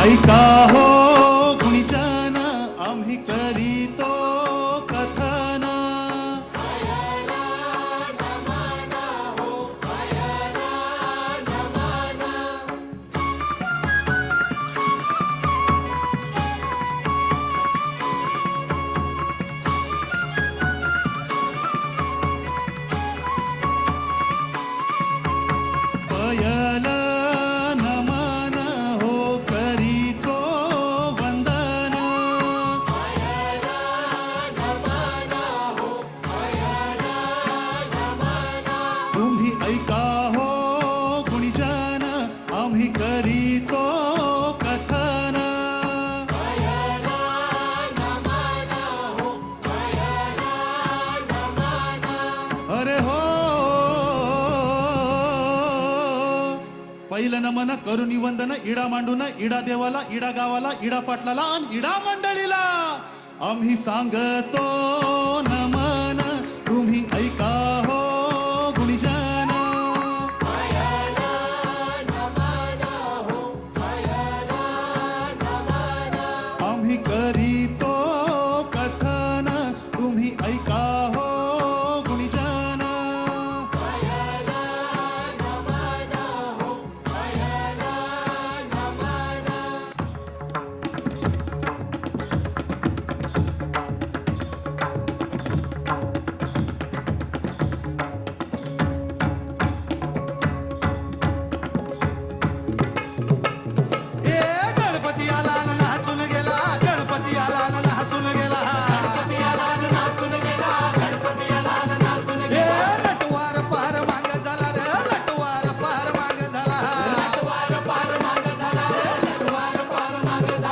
ऐका हो गुणीजन आम्ही करीतो कथन पयल नमन हो करीतो वंदन तुम्ही ऐका हो गुणीजन आम्ही करीतो कथन अरे हो पहिलं नमन करुणी वंदन इडा मांडून इडा देवाला इडा गावाला इडा पाटलाला आणि इडा मंडळीला आम्ही सांगतो नमन तुम्ही ऐका हो गुणीजन आम्ही करीतो कथन तुम्ही ऐका हो गुणीजन ए गणपती आला न नाचून गेला गणपती आला न नाचून गेला ए नटवार पार मांग झाला रे नटवार पार मांग झाला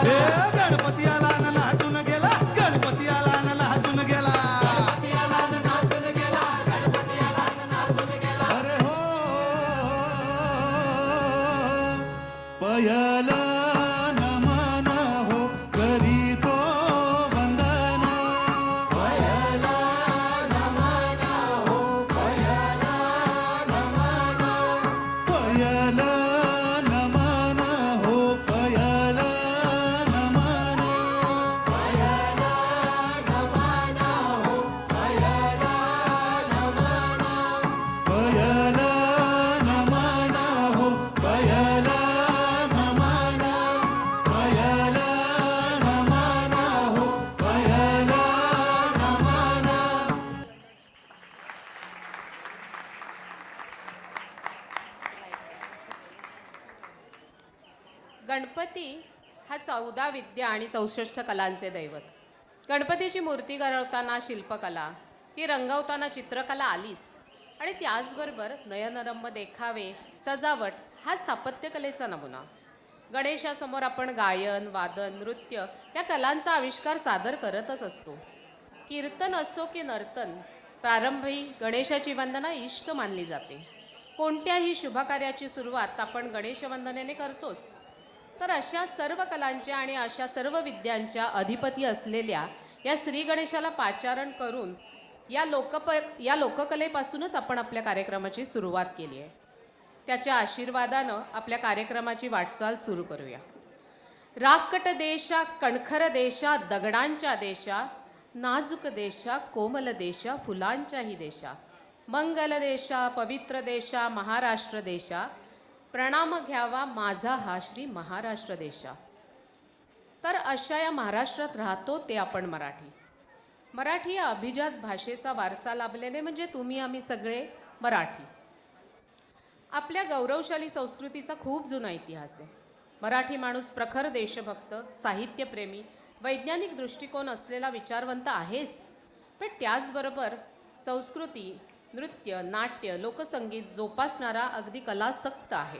ए गणपती आला न नाचून गेला गणपती आला न नाचून गेला अरे हो पयल नमन हो करीतो वंदन पयल नमन हो पयल नमन पयल नमन हो पयल नमन पयल नमन हो पयल नमन पयल नमन हो पयल नमन पयल नमन हो पयल नमन गणपती हा 14 विद्या आणि 64 कलांचे दैवत. गणपतीची मूर्ती घडवताना शिल्पकला, ती रंगवताना चित्रकला आलीच आणि त्याचबरोबर नयनरम्य देखावे, सजावट हा स्थापत्यकलेचा नमुना. गणेशासमोर आपण गायन, वादन, नृत्य या कलांचा आविष्कार सादर करतच असतो. कीर्तन असो की नर्तन, प्रारंभी गणेशाची वंदना इष्ट मानली जाते. कोणत्याही शुभकार्याची सुरुवात आपण गणेश वंदनेने करतोच. तर अशा सर्व कलांच्या आणि अशा सर्व विद्यांच्या अधिपती असलेल्या या श्री गणेशाला पाचारण करून या लोककलेपासूनच आपण आपल्या कार्यक्रमाची सुरुवात केली आहे. त्याच्या आशीर्वादानं आपल्या कार्यक्रमाची वाटचाल सुरू करूया. राकट देशा, कणखर देशा, दगडांच्या देशा, नाजूक देशा, कोमल देशा, फुलांच्याही देशा, मंगल देशा, पवित्र देशा, महाराष्ट्र देशा, प्रणाम घ्यावा माझा हा श्री महाराष्ट्र देशा. तर अशा या महाराष्ट्रात राहतो ते आपण मराठी. मराठी या अभिजात भाषेचा वारसा लाभलेले म्हणजे तुम्ही आम्ही सगळे मराठी. आपल्या गौरवशाली संस्कृतीचा खूप जुना इतिहास आहे. मराठी माणूस प्रखर देशभक्त, साहित्यप्रेमी, वैज्ञानिक दृष्टिकोन असलेला विचारवंत आहेच, पण त्याचबरोबर संस्कृती, नृत्य, नाट्य, लोकसंगीत जोपासणारा अगदी कलासक्त आहे.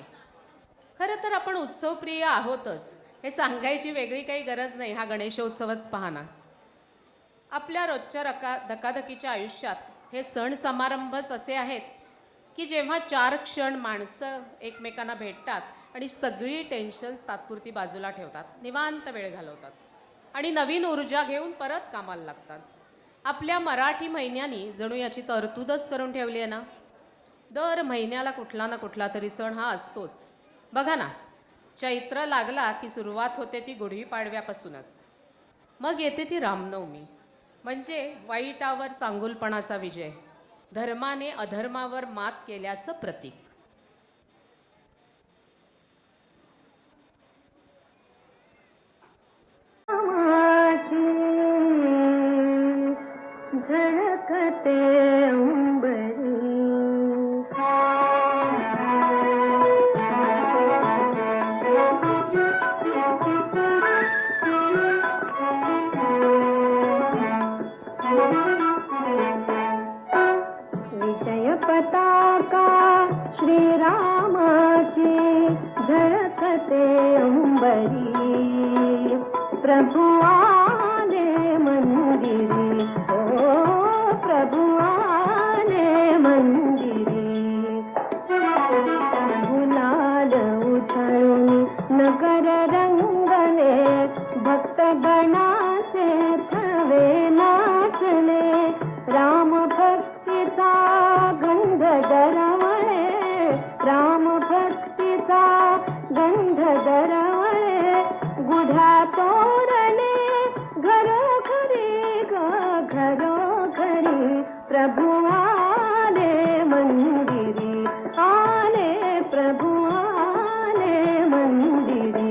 खरं तर आपण उत्सवप्रिय आहोतच हे सांगायची वेगळी काही गरज नाही. हा गणेशोत्सवच पाहना. आपल्या रोजच्या धकाधकीच्या आयुष्यात हे सण समारंभच असे आहेत की जेव्हा 4 क्षण माणसं एकमेकांना भेटतात आणि सगळी टेन्शन्स तात्पुरती बाजूला ठेवतात, निवांत वेळ घालवतात आणि नवीन ऊर्जा घेऊन परत कामाला लागतात. आपल्या मराठी महिन्यांनी जणू याची तरतूदच करून ठेवली आहे ना. दर महिन्याला कुठला ना कुठला तरी सण हा असतोच. बघा ना, चैत्र लागला की सुरुवात होते ती गुढीपाडव्यापासूनच. मग येते ती रामनवमी, म्हणजे वाईटावर चांगुलपणाचा विजय, धर्माने अधर्मावर मात केल्याचं प्रतीक. झळकते अंबरी विजय पताका श्रीरामाची झळकते अंबरी प्रभु आले मंदिरी ओ प्रभु आले मंदिरी गुलाल उधळून नगर रंगले भक्त गणाचे थवे नाचले राम भक्तीचा गंध दरवळे राम भक्तीचा गंध दरवळे गुढ्या तोरणे घरोघरी घरोघरी प्रभु आले मंदिरी आले प्रभु आले मंदिरी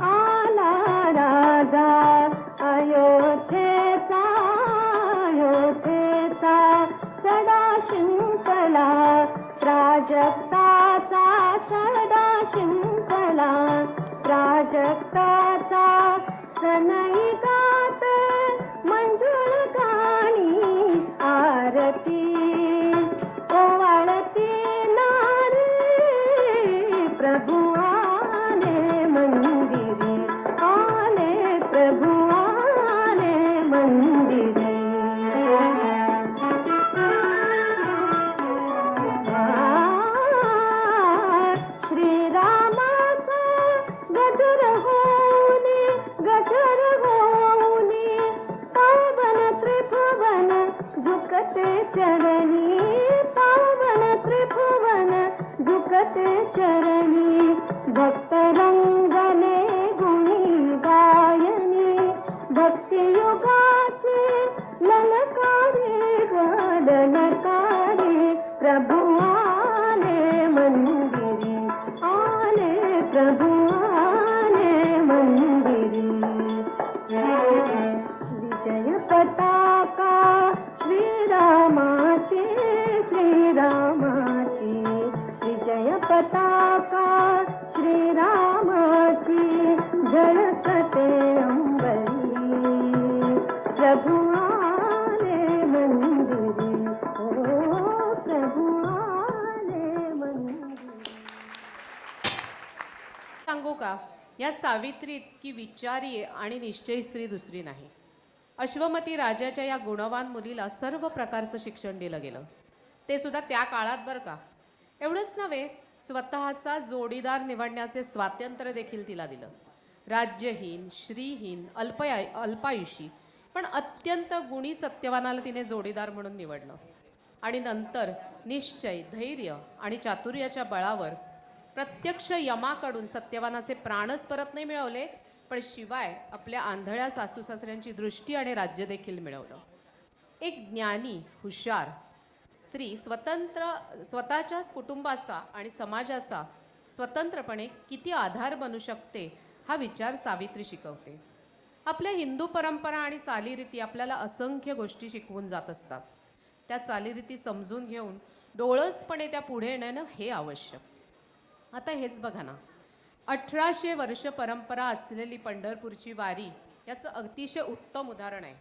आला राजा अयोध्येचा अयोध्येचा सदा शिंपला प्राजक्ताचा सदा शिंपला प्राजक्ताचा सनई गात मंजुळ गाणी आरती ओवाळती नारी प्रभु आले मंदिरी आले प्रभु आले मंदिरी श्रीरामाचा गजर होऊनी पावन त्रिभुवन झुकते चरणी पावन त्रिभुवन झुकते चरणी भक्त रंगने गुणी गायनी भक्तियुगाचे ललकारी ललकारी प्रभु आले मंदिरी आले प्रभु आले मंदिरी विजय पताका श्रीरामाची श्रीरामाची विजय पताका श्रीरामाची झळकते अंबरी प्रभु आले मंदिरी ओ प्रभु आले मंदिरी. सांगू का, या सावित्री इतकी विचारी आणि निश्चयी स्त्री दुसरी नाही. अश्वमती राजाच्या या गुणवान मुलीला सर्व प्रकारचं शिक्षण दिलं गेलं, ते सुद्धा त्या काळात बरं का. एवढंच नव्हे, स्वतःचा जोडीदार निवडण्याचे स्वातंत्र्य देखील तिला दिलं. राज्यहीन, श्रीहीन, अल्पायुषी पण अत्यंत गुणी सत्यवानाला तिने जोडीदार म्हणून निवडलं. आणि नंतर निश्चय, धैर्य आणि चातुर्याच्या बळावर प्रत्यक्ष यमाकडून सत्यवानाचे प्राणच परत नाही मिळवले, पण शिवाय आपल्या आंधळ्या सासू सासऱ्यांची दृष्टी आणि राज्य देखील मिळवलं. एक ज्ञानी, हुशार स्त्री स्वतःच्याच कुटुंबाचा आणि समाजाचा स्वतंत्रपणे किती आधार बनू शकते हा विचार सावित्री शिकवते. आपल्या हिंदू परंपरा आणि चालीरीती आपल्याला असंख्य गोष्टी शिकवून जात असतात. त्या चालीरीती समजून घेऊन डोळसपणे त्या पुढे नेणं हे आवश्यक. आता हेच बघा ना, 1800 वर्ष परंपरा असलेली पंढरपूरची वारी याचं अतिशय उत्तम उदाहरण आहे.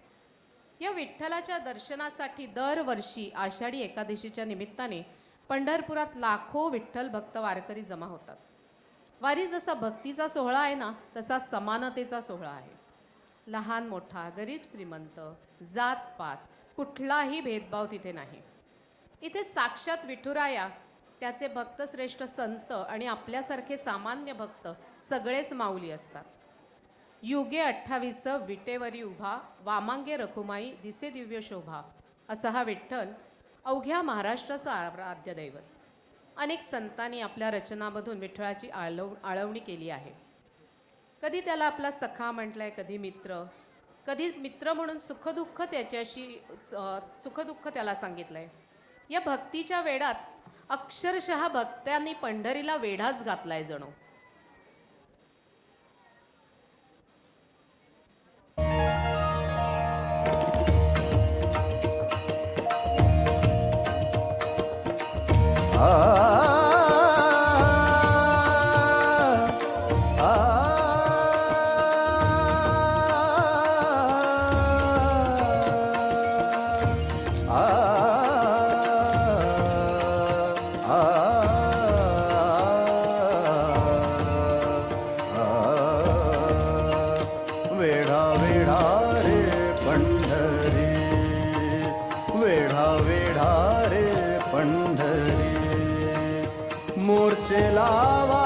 या विठ्ठलाच्या दर्शनासाठी दरवर्षी आषाढी एकादशीच्या निमित्ताने पंढरपुरात लाखो विठ्ठल भक्त वारकरी जमा होतात. वारी जसा भक्तीचा सोहळा आहे ना, तसा समानतेचा सोहळा आहे. लहान मोठा, गरीब श्रीमंत, जात पात कुठलाही भेदभाव तिथे नाही. इथे साक्षात विठुराया, त्याचे भक्तश्रेष्ठ संत आणि आपल्यासारखे सामान्य भक्त सगळेच माऊली असतात. युगे 28 विटेवरी उभा वामांगे रखुमाई दिसे दिव्य शोभा असा हा विठ्ठल अवघ्या महाराष्ट्राचं आराध्य दैवत. अनेक संतांनी आपल्या रचनामधून विठ्ठलाची आळवणी केली आहे. कधी त्याला आपला सखा म्हटलंय, कधी मित्र म्हणून सुखदुःख सुखदुःख त्याला सांगितलंय. या भक्तीच्या वेडात अक्षरशः भक्तांनी पंढरीला वेढाच घातलाय जणू. वेढा वेढा रे पंढरी, वेढा वेढा रे पंढरी. मोर्चे लावा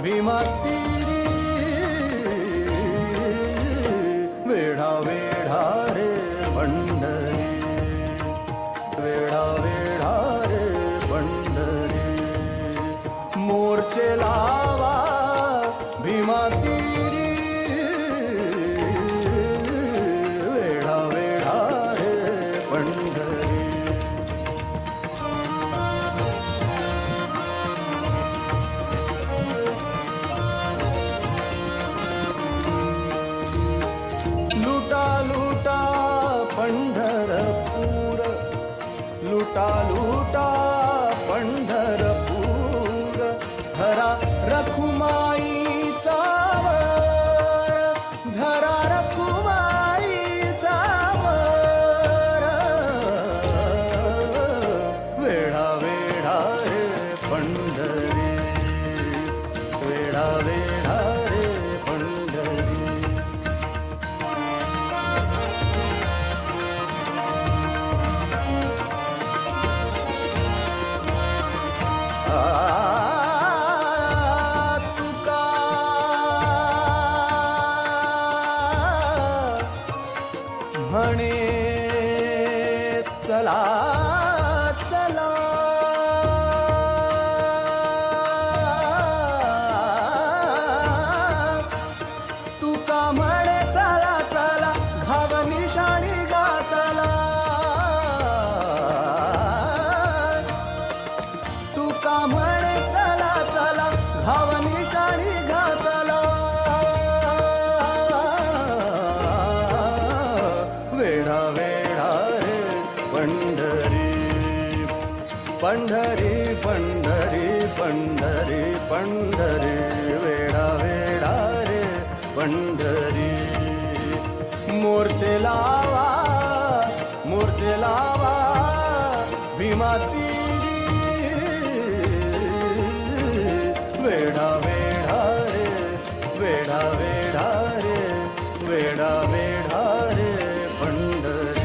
भीमा तीरी. वेढा वेढा रे पंढरी, वेढा वेढा रे पंढरी. मोर्चे लावा भीमा तीरी. वेढा वेढा रे पंढरी. लुटा लुटा पंढरपूर, लुटा लुटा पंढरपूर. धरा रखुमाईचा वर, धरा रखुमाईचा वर. वेढा वेढा रे पंढरी, वेढा वेढा रे पंढरी. तुका म्हणे चला चला, तुका म्हणे चला चला घाव निशाणी घातला. तुका म्हणे चला चला घाव निशाणी घातला. वेढा वेढा रे पंढरी, पंढरी पंढरी पंढरी पंढरी. वेढा वेढा रे पंढरी. मोर्चे लावा भीमा तीरी. वेढा वेढा रे, वेढा वेढा रे, वेढा वेढा रे पंढरी.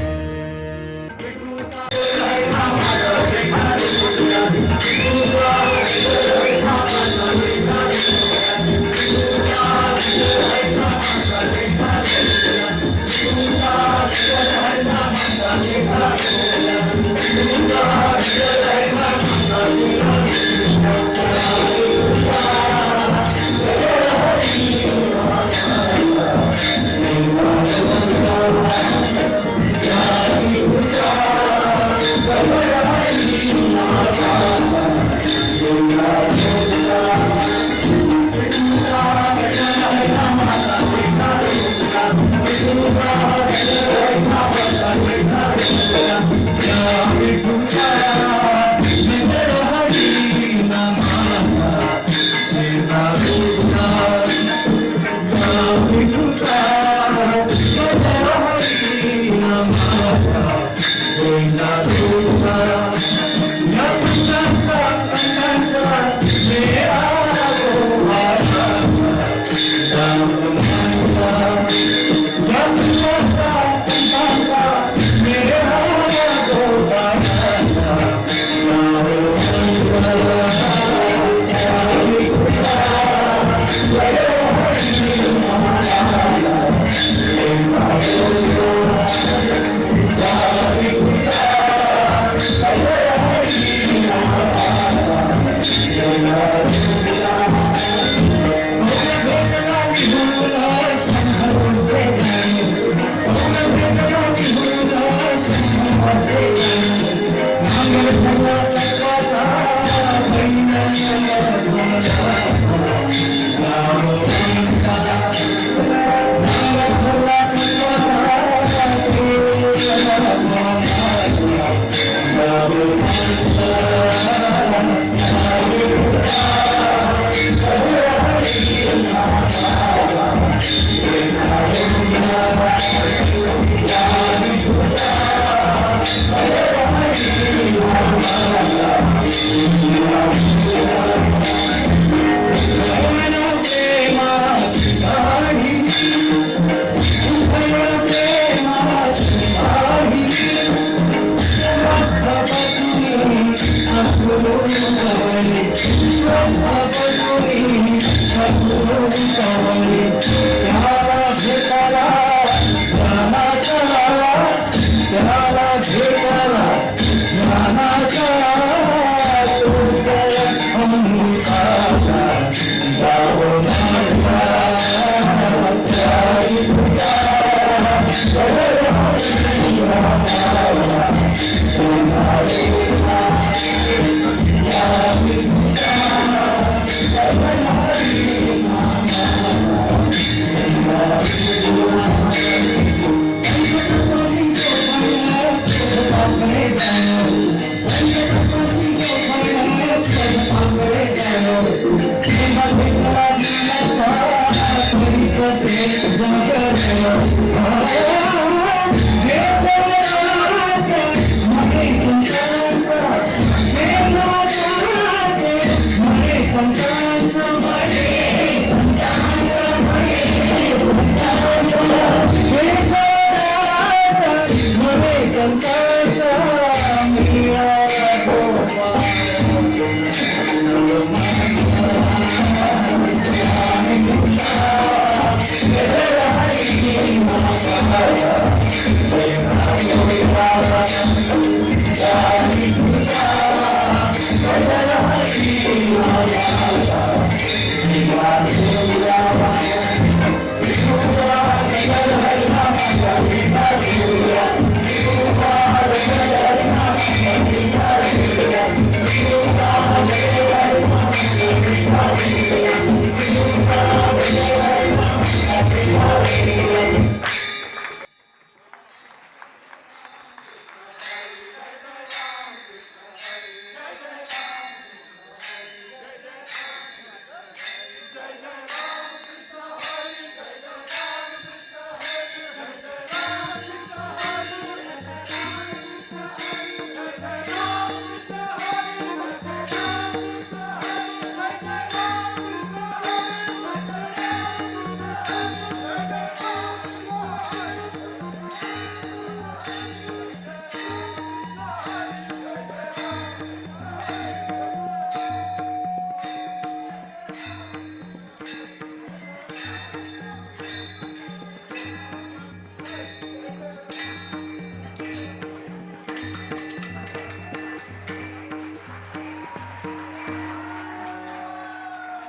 Hare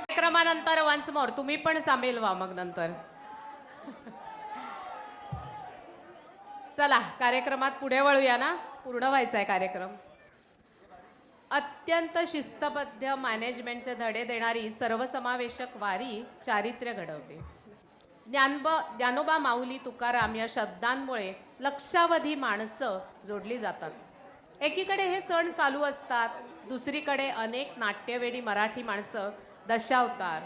कार्यक्रमानंतर वन्स मोर तुम्ही पण सामील व्हा मग नंतर. चला कार्यक्रमात पुढे वळूया ना, पूर्ण व्हायचा आहे कार्यक्रम. अत्यंत शिस्तबद्ध मॅनेजमेंटचे धडे देणारी सर्वसमावेशक वारी चारित्र्य घडवते. ज्ञानोबा माऊली तुकाराम या शब्दांमुळे लक्षावधी माणसं जोडली जातात. एकीकडे हे सण चालू असतात, दुसरीकडे अनेक नाट्यवेडी मराठी माणसं दशावतार,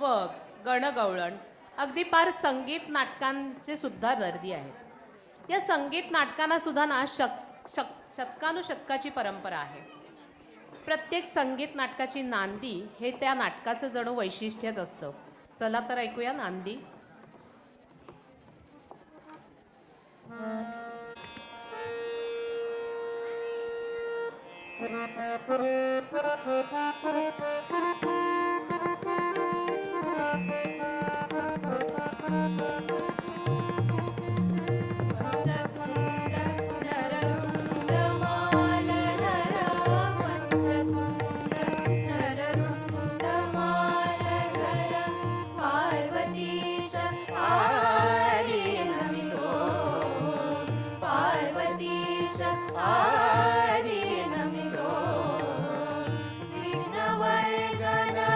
वग, गणगवळण, अगदी पार संगीत नाटकांचे सुद्धा दर्दी आहेत. या संगीत नाटकांना सुद्धा ना शतकानुशतकाची परंपरा आहे. प्रत्येक संगीत नाटकाची नांदी हे त्या नाटकाचं जणू वैशिष्ट्यच असतं. चला तर ऐकूया नांदी. Vighna Vardhana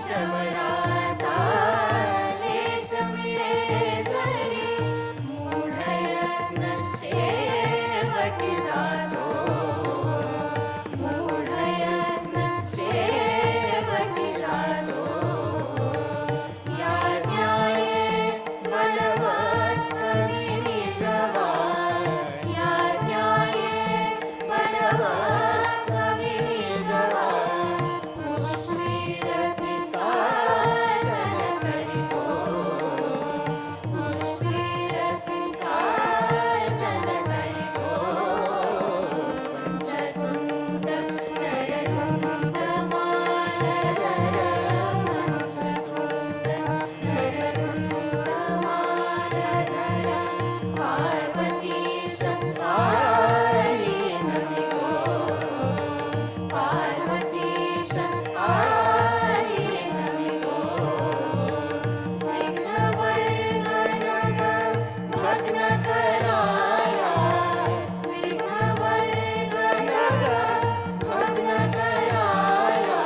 शबराचा लेश मिळे जरी मूढयत्न शेवटी जातो मूढयत्न शेवटी जातो या न्याये बलवत कवी निजवा या न्याये बलवत कवी निजवा पुष्पी रसिकाचन करितो पुष्पी रसिकाचन करितो पंचतुंड नररुंड मालधर पंचतुंड नररुंड मालधर पार्वतीश पारी नमितो पार्वतीश पारी नमितो विघ्नवर्णनग भग्न कराया विघ्नवर्णनग भग्न कराया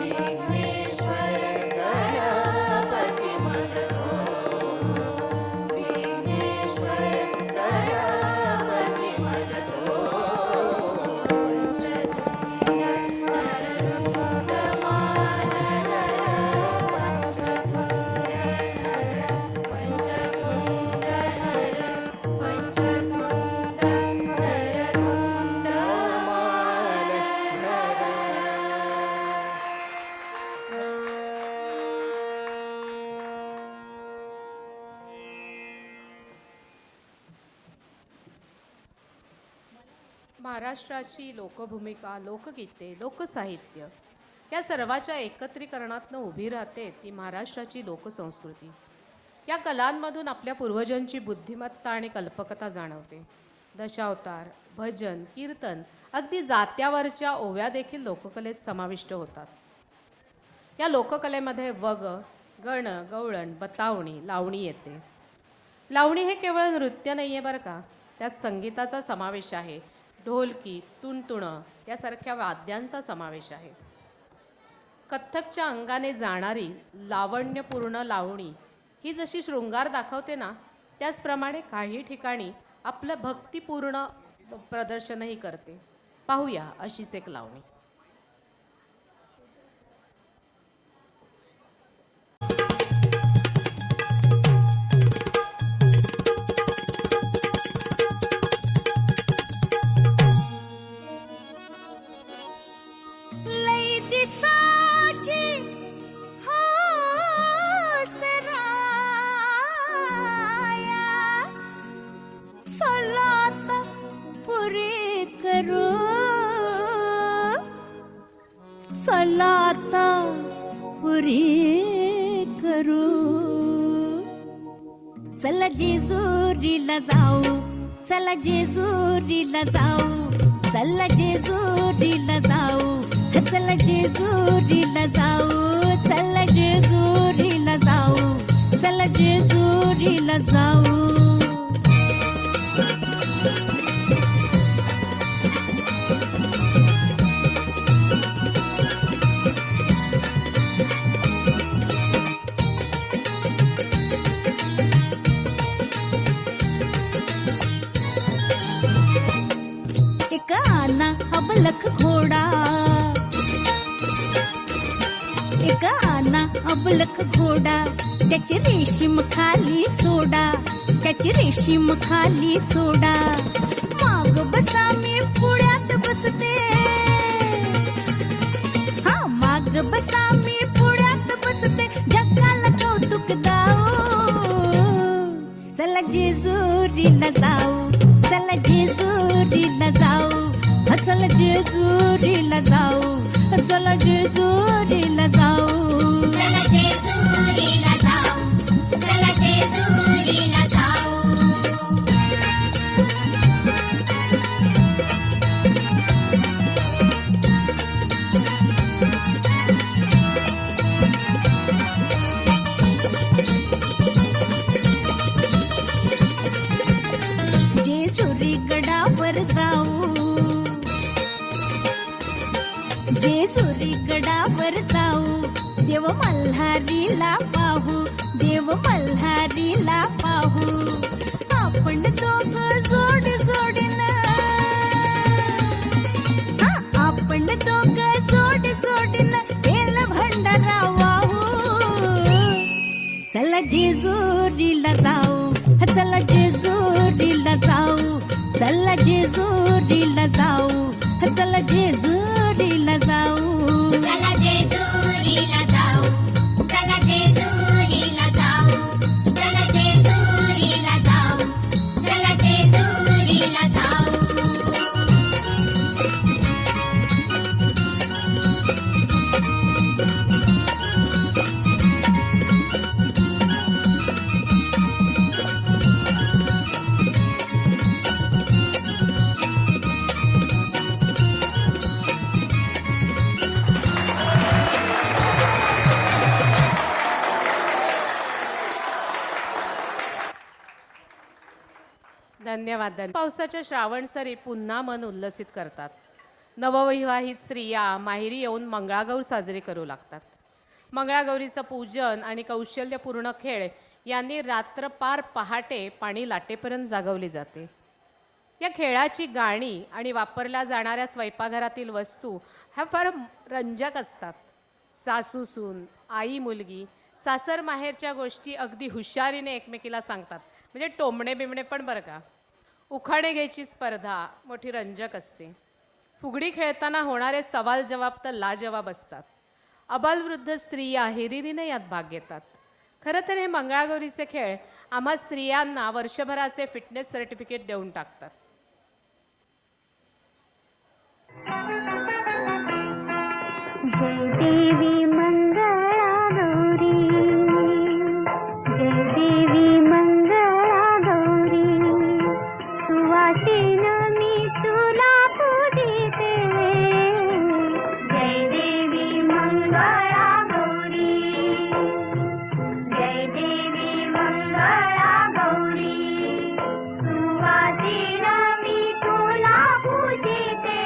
विघ्नेश्वर गणपती मगतो विघ्नेश्वर गणपती मगतो पंचतुंड नररुंड मालधर पंचतुंड नर पंचतुंड नर पंचतुंड नररुंड महाराष्ट्राची लोकभूमिका लोकगीते लोकसाहित्य या सर्वाच्या एकत्रीकरणातनं उभी राहते ती महाराष्ट्राची लोकसंस्कृती. या कलांमधून आपल्या पूर्वजांची बुद्धिमत्ता आणि कल्पकता जाणवते. दशावतार भजन कीर्तन अगदी जात्यावरच्या ओव्या देखील लोककलेत समाविष्ट होतात. या लोककलेमध्ये वग गण गवळण बतावणी लावणी येते. लावणी हे केवळ नृत्य नाही आहे बरं का, त्यात संगीताचा समावेश आहे. ढोलकी तुणतुणं यासारख्या वाद्यांचा समावेश आहे. कथ्थकच्या अंगाने जाणारी लावण्यपूर्ण लावणी ही जशी शृंगार दाखवते ना, त्याचप्रमाणे काही ठिकाणी आपलं भक्तिपूर्ण प्रदर्शनही करते. पाहूया अशीच एक लावणी. लई दिसाची हासराया सोलात पुरी करू सोलात पुरी करू चला जेजुरीला जाऊ चला जेजुरीला जाऊ चला जेजुरीला जाऊ चला जेजुरीला जाऊ चला जेजुरीला जाऊ चला जेजुरीला जाऊ एक आना अबलख घोडा एक आना अबलख घोडा त्याची रेशीम खाली सोडा त्याची रेशीम खाली सोडा माग बसा मी पुढ्यात बसते हा माग बसा मी पुढ्यात बसते जगाला कौतुक दाऊ चला जेजुरीला जाऊ चला जेजुरीला जाऊ चला जेजुरीला जाऊ चला जेजुरीला जाऊ चला जेजुरीला जाऊ चला जेजुरीला जाऊ जेजुरी गडावर जाऊ जेजुरी गडावर जाऊ देव मल्हारीला पाहू, देव मल्हारीला पाहू. आपण दोघं जोडी जोडीनं, आपण दोघं जोडी जोडीनं बेल भंडारा वाहू. चला जेजुरीला जाऊ, चला जेजुरीला जाऊ, चला जेजुरीला जाऊ, चला जेजुरीला जाऊ. चला जेजुरीला जाऊ, चला जेजुरीला जाऊ, चला जेजुरीला जाऊ, चला जेजुरीला जाऊ. धन्यवाद. पावसाच्या श्रावण सरी पुन्हा मन उल्लसित करतात. नवविवाहित स्त्रिया माहेरी येऊन मंगळागौर साजरी करू लागतात. मंगळागौरीचं पूजन आणि कौशल्यपूर्ण खेळ यांनी रात्र पार पहाटे पाणी लाटेपर्यंत जागवली जाते. या खेळाची गाणी आणि वापरल्या जाणाऱ्या स्वयंपाकघरातील वस्तू ह्या फार रंजक असतात. सासू सून, आई मुलगी, सासर माहेरच्या गोष्टी अगदी हुशारीने एकमेकीला सांगतात. म्हणजे टोमणे बिमणे पण बरं का. उखाणे घ्यायची स्पर्धा मोठी रंजक असते. फुगडी खेळताना होणारे सवाल जवाब तर लाजवाब असतात. अबालवृद्ध स्त्रिया हिरिरीने यात भाग घेतात. खरं तर हे मंगळागौरीचे खेळ आम्हा स्त्रियांना वर्षभराचे फिटनेस सर्टिफिकेट देऊन टाकतात. जय देवी मंगळा गौरी, जय देवी मंगळा गौरी, सुवासीन मी तुला पूजिते. जय देवी मंगळा गौरी, जय देवी मंगळा गौरी, सुवासीन मी तुला पूजिते.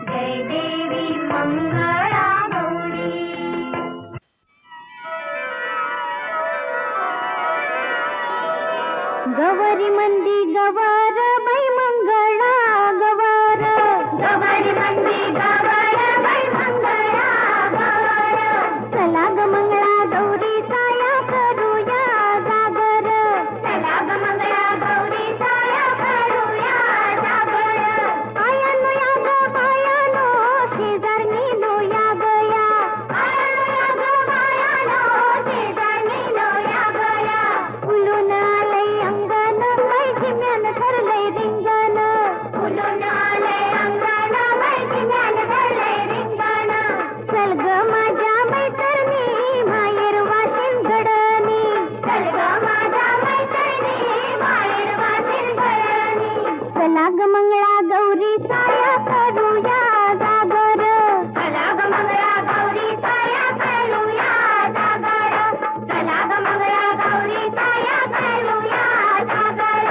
जय देवी मंगळा गौरी. गवारी मंदी गवार बाई मंगळा गवार, गवारी मंदी गवार बाई मंगळा गवार. चला ग मंगळा गौरी साया करूया जागर, चला ग मंगळा गौरी साया करूया जागर. आयानो या ग बायानो शेजारनी नो या गया, आयानो या ग बायानो शेजारनी नो या गया. उलून आलंय अंगण बाई झिम्यान धरलंय रिंगण, उलून आलंय अंगण बाई झिम्यान धरलंय रिंगण. चल ग माझ्या मैत्रिणी माहेर वाशिन गडणी, चल ग माझ्या मैत्रिणी माहेर वाशिन गडणी. चला ग मंगळा गौरी साया करूया जागर, चला ग मंगळा गौरी साया करूया जागर, चला ग मंगळा गौरी साया करूया जागर,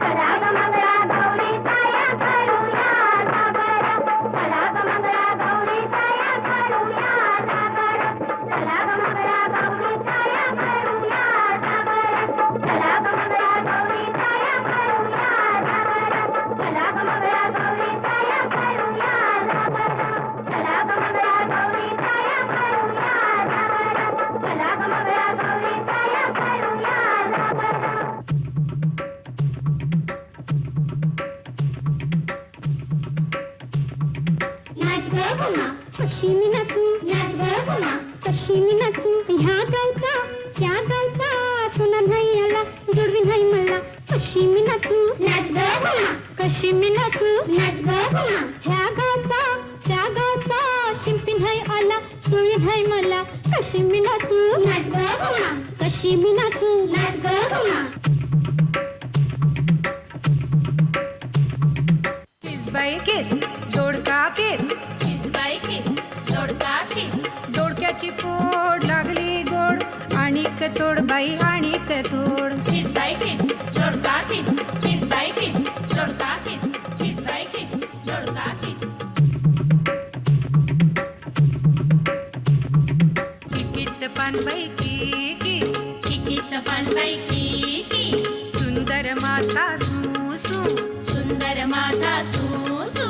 चला ग मंगळा गौरी साया करूया जागर, चला ग मंगळा गौरी साया करूया जागर, चला ग मंगळा गौरी साया करूया जागर, चला ग मंगळा गौरी साया करूया जागर, चला ग मंगळा गौरी साया करूया जागर, चला ग मंगळा गौरी साया करूया जागर, चला ग मंगळा गौरी साया करूया जागर. नाच ग गुमा कशी मी नाचू, नाच ग गुमा कशी मी नाचू. ह्या गावचा त्या गावचा सुना नाही आला, जोडवी नाही मला कशी मी नाचू, नाच ग गुमा कशी मी नाचू, नाच ग गुमा. ह्या गावचा त्या गावचा शिंपी नाही आला, जोडवी नाही मला कशी मी नाचू, नाच ग गुमा कशी मी नाचू, नाच ग गुमा. बाई केस दोडका केस, बाई किस, जोडका किस, दोडक्याची फोड लागली गोड, आणिक तोड बाई आणिक तोड. किस बाई किस, जोडका किस, किस बाई किस, जोडका किस, किस बाई किस, जोडका किस. पानबाई की किकीचं पानबाई की सुंदर माझा सुसू सुंदर माझा सुसू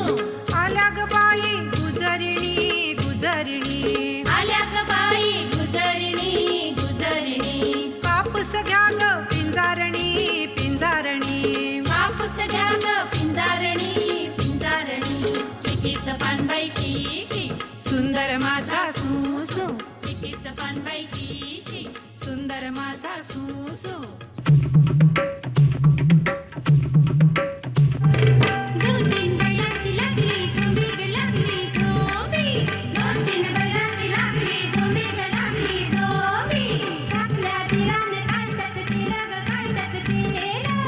आल्या ग बाई गुजरिणी गुजरिणी आल्या ग बाई गुजरणी गुजरणी कापूस घ्या ग पिंजारणी पिंजारणी कापूस घ्या ग पिंजारणी पिंजारणी किकीचं पानबाई की सुंदर माझा सुसू किकीचं पानबाई की सुंदर माझा सुसू दोन तीन बैलाची लागली झोंबी ग लागली झोंबी दोन तीन बैलाची लागली झोंबी ग लागली झोंबी आपल्या दिराने काय त्यात केलं ग काय त्यात केलं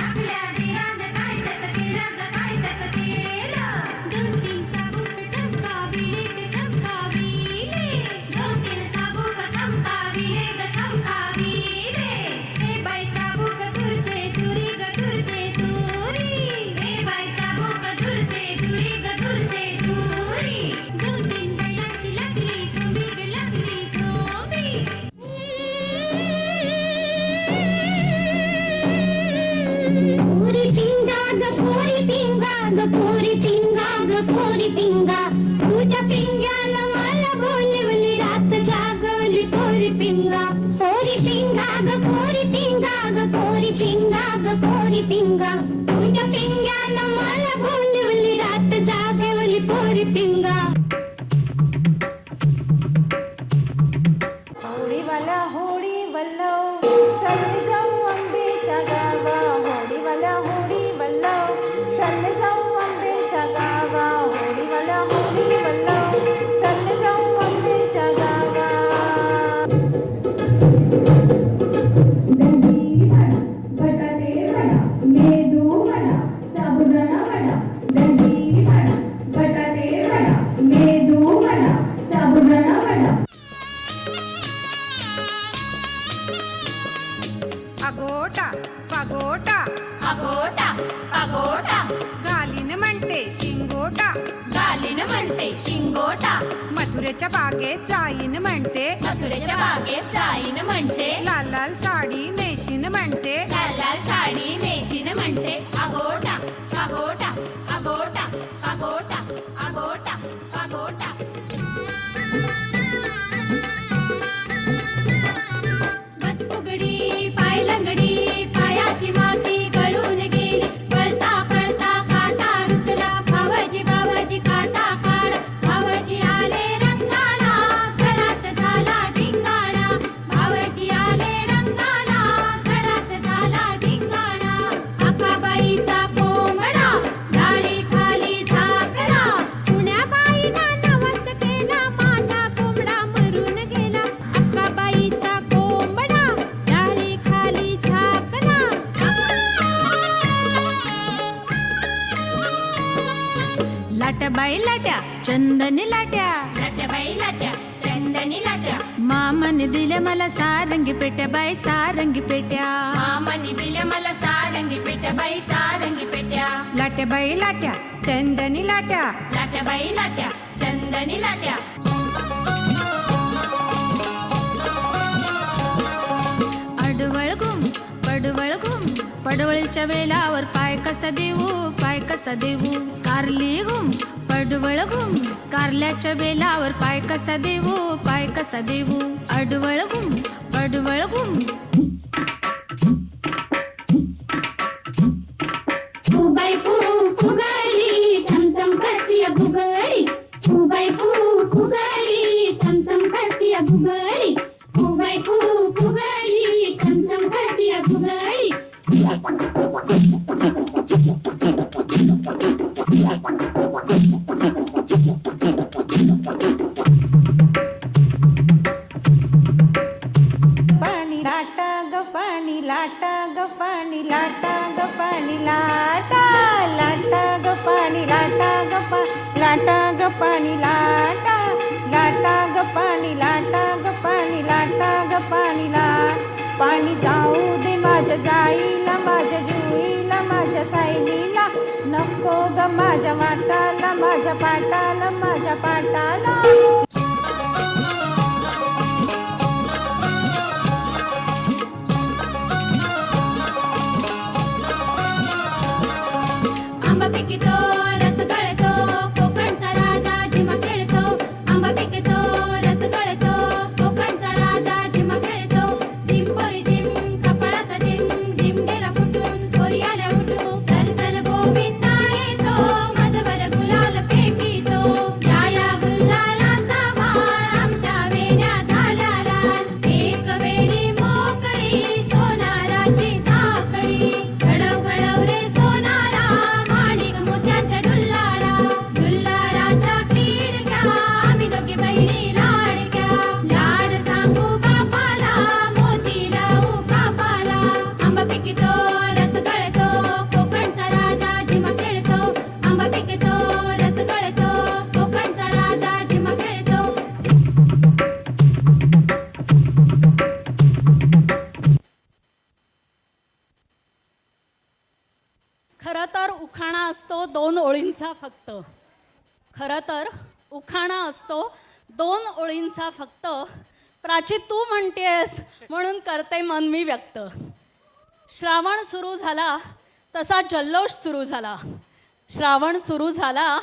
आपल्या दिराने काय त्यात केलं ग काय त्यात केलं दोन तीन चाबूक चमकाविले ग चमकाविले दोन तीन चाबूक चमकाविले ग चमकाविले हे बाई चाबूक तुरते तुरी ग तुरते तुरी हे बाई चाबूक तुरते तुरी ग तुरते तुरी दोन तीन बैलाची लागली झोंबी ग लागली झोंबी पोरी पिंगा ग पोरी पिंगा तुझ्या पिंग्यानं मला बोलवली रात जागवली पोरी पिंगा ग पोरी पिंगा ग पोरी पिंगा ग पोरी पिंगा तुझ्या पिंग्यानं मला बोलवली रात जागवली पोरी पिंगा होडीवाला होडी वल्लव चालले जाऊ आंबेच्या गावा होडीवाला होडी वल्लव चालले जाऊ आंबेच्या गावा होडीवाला होडी वल्लव चालले जाऊ आंबेच्या गावा दंडी वडा बटाटे वडा मेदू वडा साबुदाणा वडा दंडी वडा बटाटे वडा मेदू वडा साबुदाणा वडा अगोटा पगोटा अगोटा पगोटा गालीन म्हणते शिंगोटा गालीन म्हणते शिंगोटा मथुरेच्या बागेत जाईन म्हणते मथुरेच्या बागेत जाईन म्हणते लाल लाल साडी नेशीन म्हणते लाल लाल साडी नेशीन म्हणते अगोटा अगोटा अगोटा अगोटा अगोटा अगोटा बस फुगडी पाय लंगडी पायाची माती गळून गेली पळता पळता काटा रुतला भावजी भावजी काटा काढ भावजी आले रंगाला घरात झाला धिंगाणा भावजी आले रंगाला घरात झाला धिंगाणा अक्काबाईचा कोंबडा डाळी खाली झाकला पुण्याबाईनं नवस केला माझा कोंबडा मरून गेला अक्काबाईचा कोंबडा डाळी खाली झाकला लाटबाई लाट्या चंदनी लाट्या लाट्याबाई लाट्या चंदनी लाट्या मामन दिल्या मला सारंगी पेट्या बाई सारंगी पेट्या मामानी दिल्या मला सारंगी पेट्या बाई सारंगी पेट्या लाट्याबाई लाट्या चंदनी लाट्या लाट्याबाई लाट्या चंदनी लाट्या अडवळ घुम पडवळ घुम पडवळीच्या वेलावर पाय कसा देऊ पाय कसा देऊ कारली घुम पडवळ घुम कारल्याच्या वेलावर पाय कसा देऊ पाय कसा देऊ अडवळ घुम पडवळ घुम फुबाई फुगाडी चमचम करतीय भुगडी फुबाई फुगाडी चमचम करतीय भुगडी फुबाई फुगाडी चमचम करतीय भुगडी पाणी लाटा ग पाणी लाटा ग पाणी लाटा ग पाणी लाटा लाटा ग पाणी लाटा ग लाटा ग पाणी लाटा लाटा ग पाणी लाटा ग पाणी लाटा ग पाणी ला पाणी जाऊ दे माझ्या जाईला माझ्या जुईला माझ्या सायलीला नको ग माझ्या वाटाला माझ्या पाटाला माझ्या पाटाला ओळींचा फक्त. खरं तर उखाणा असतो 2 ओळींचा फक्त. प्राची तू म्हणतेस म्हणून करते मन मी व्यक्त. श्रावण सुरू झाला तसा जल्लोष सुरू झाला. श्रावण सुरू झाला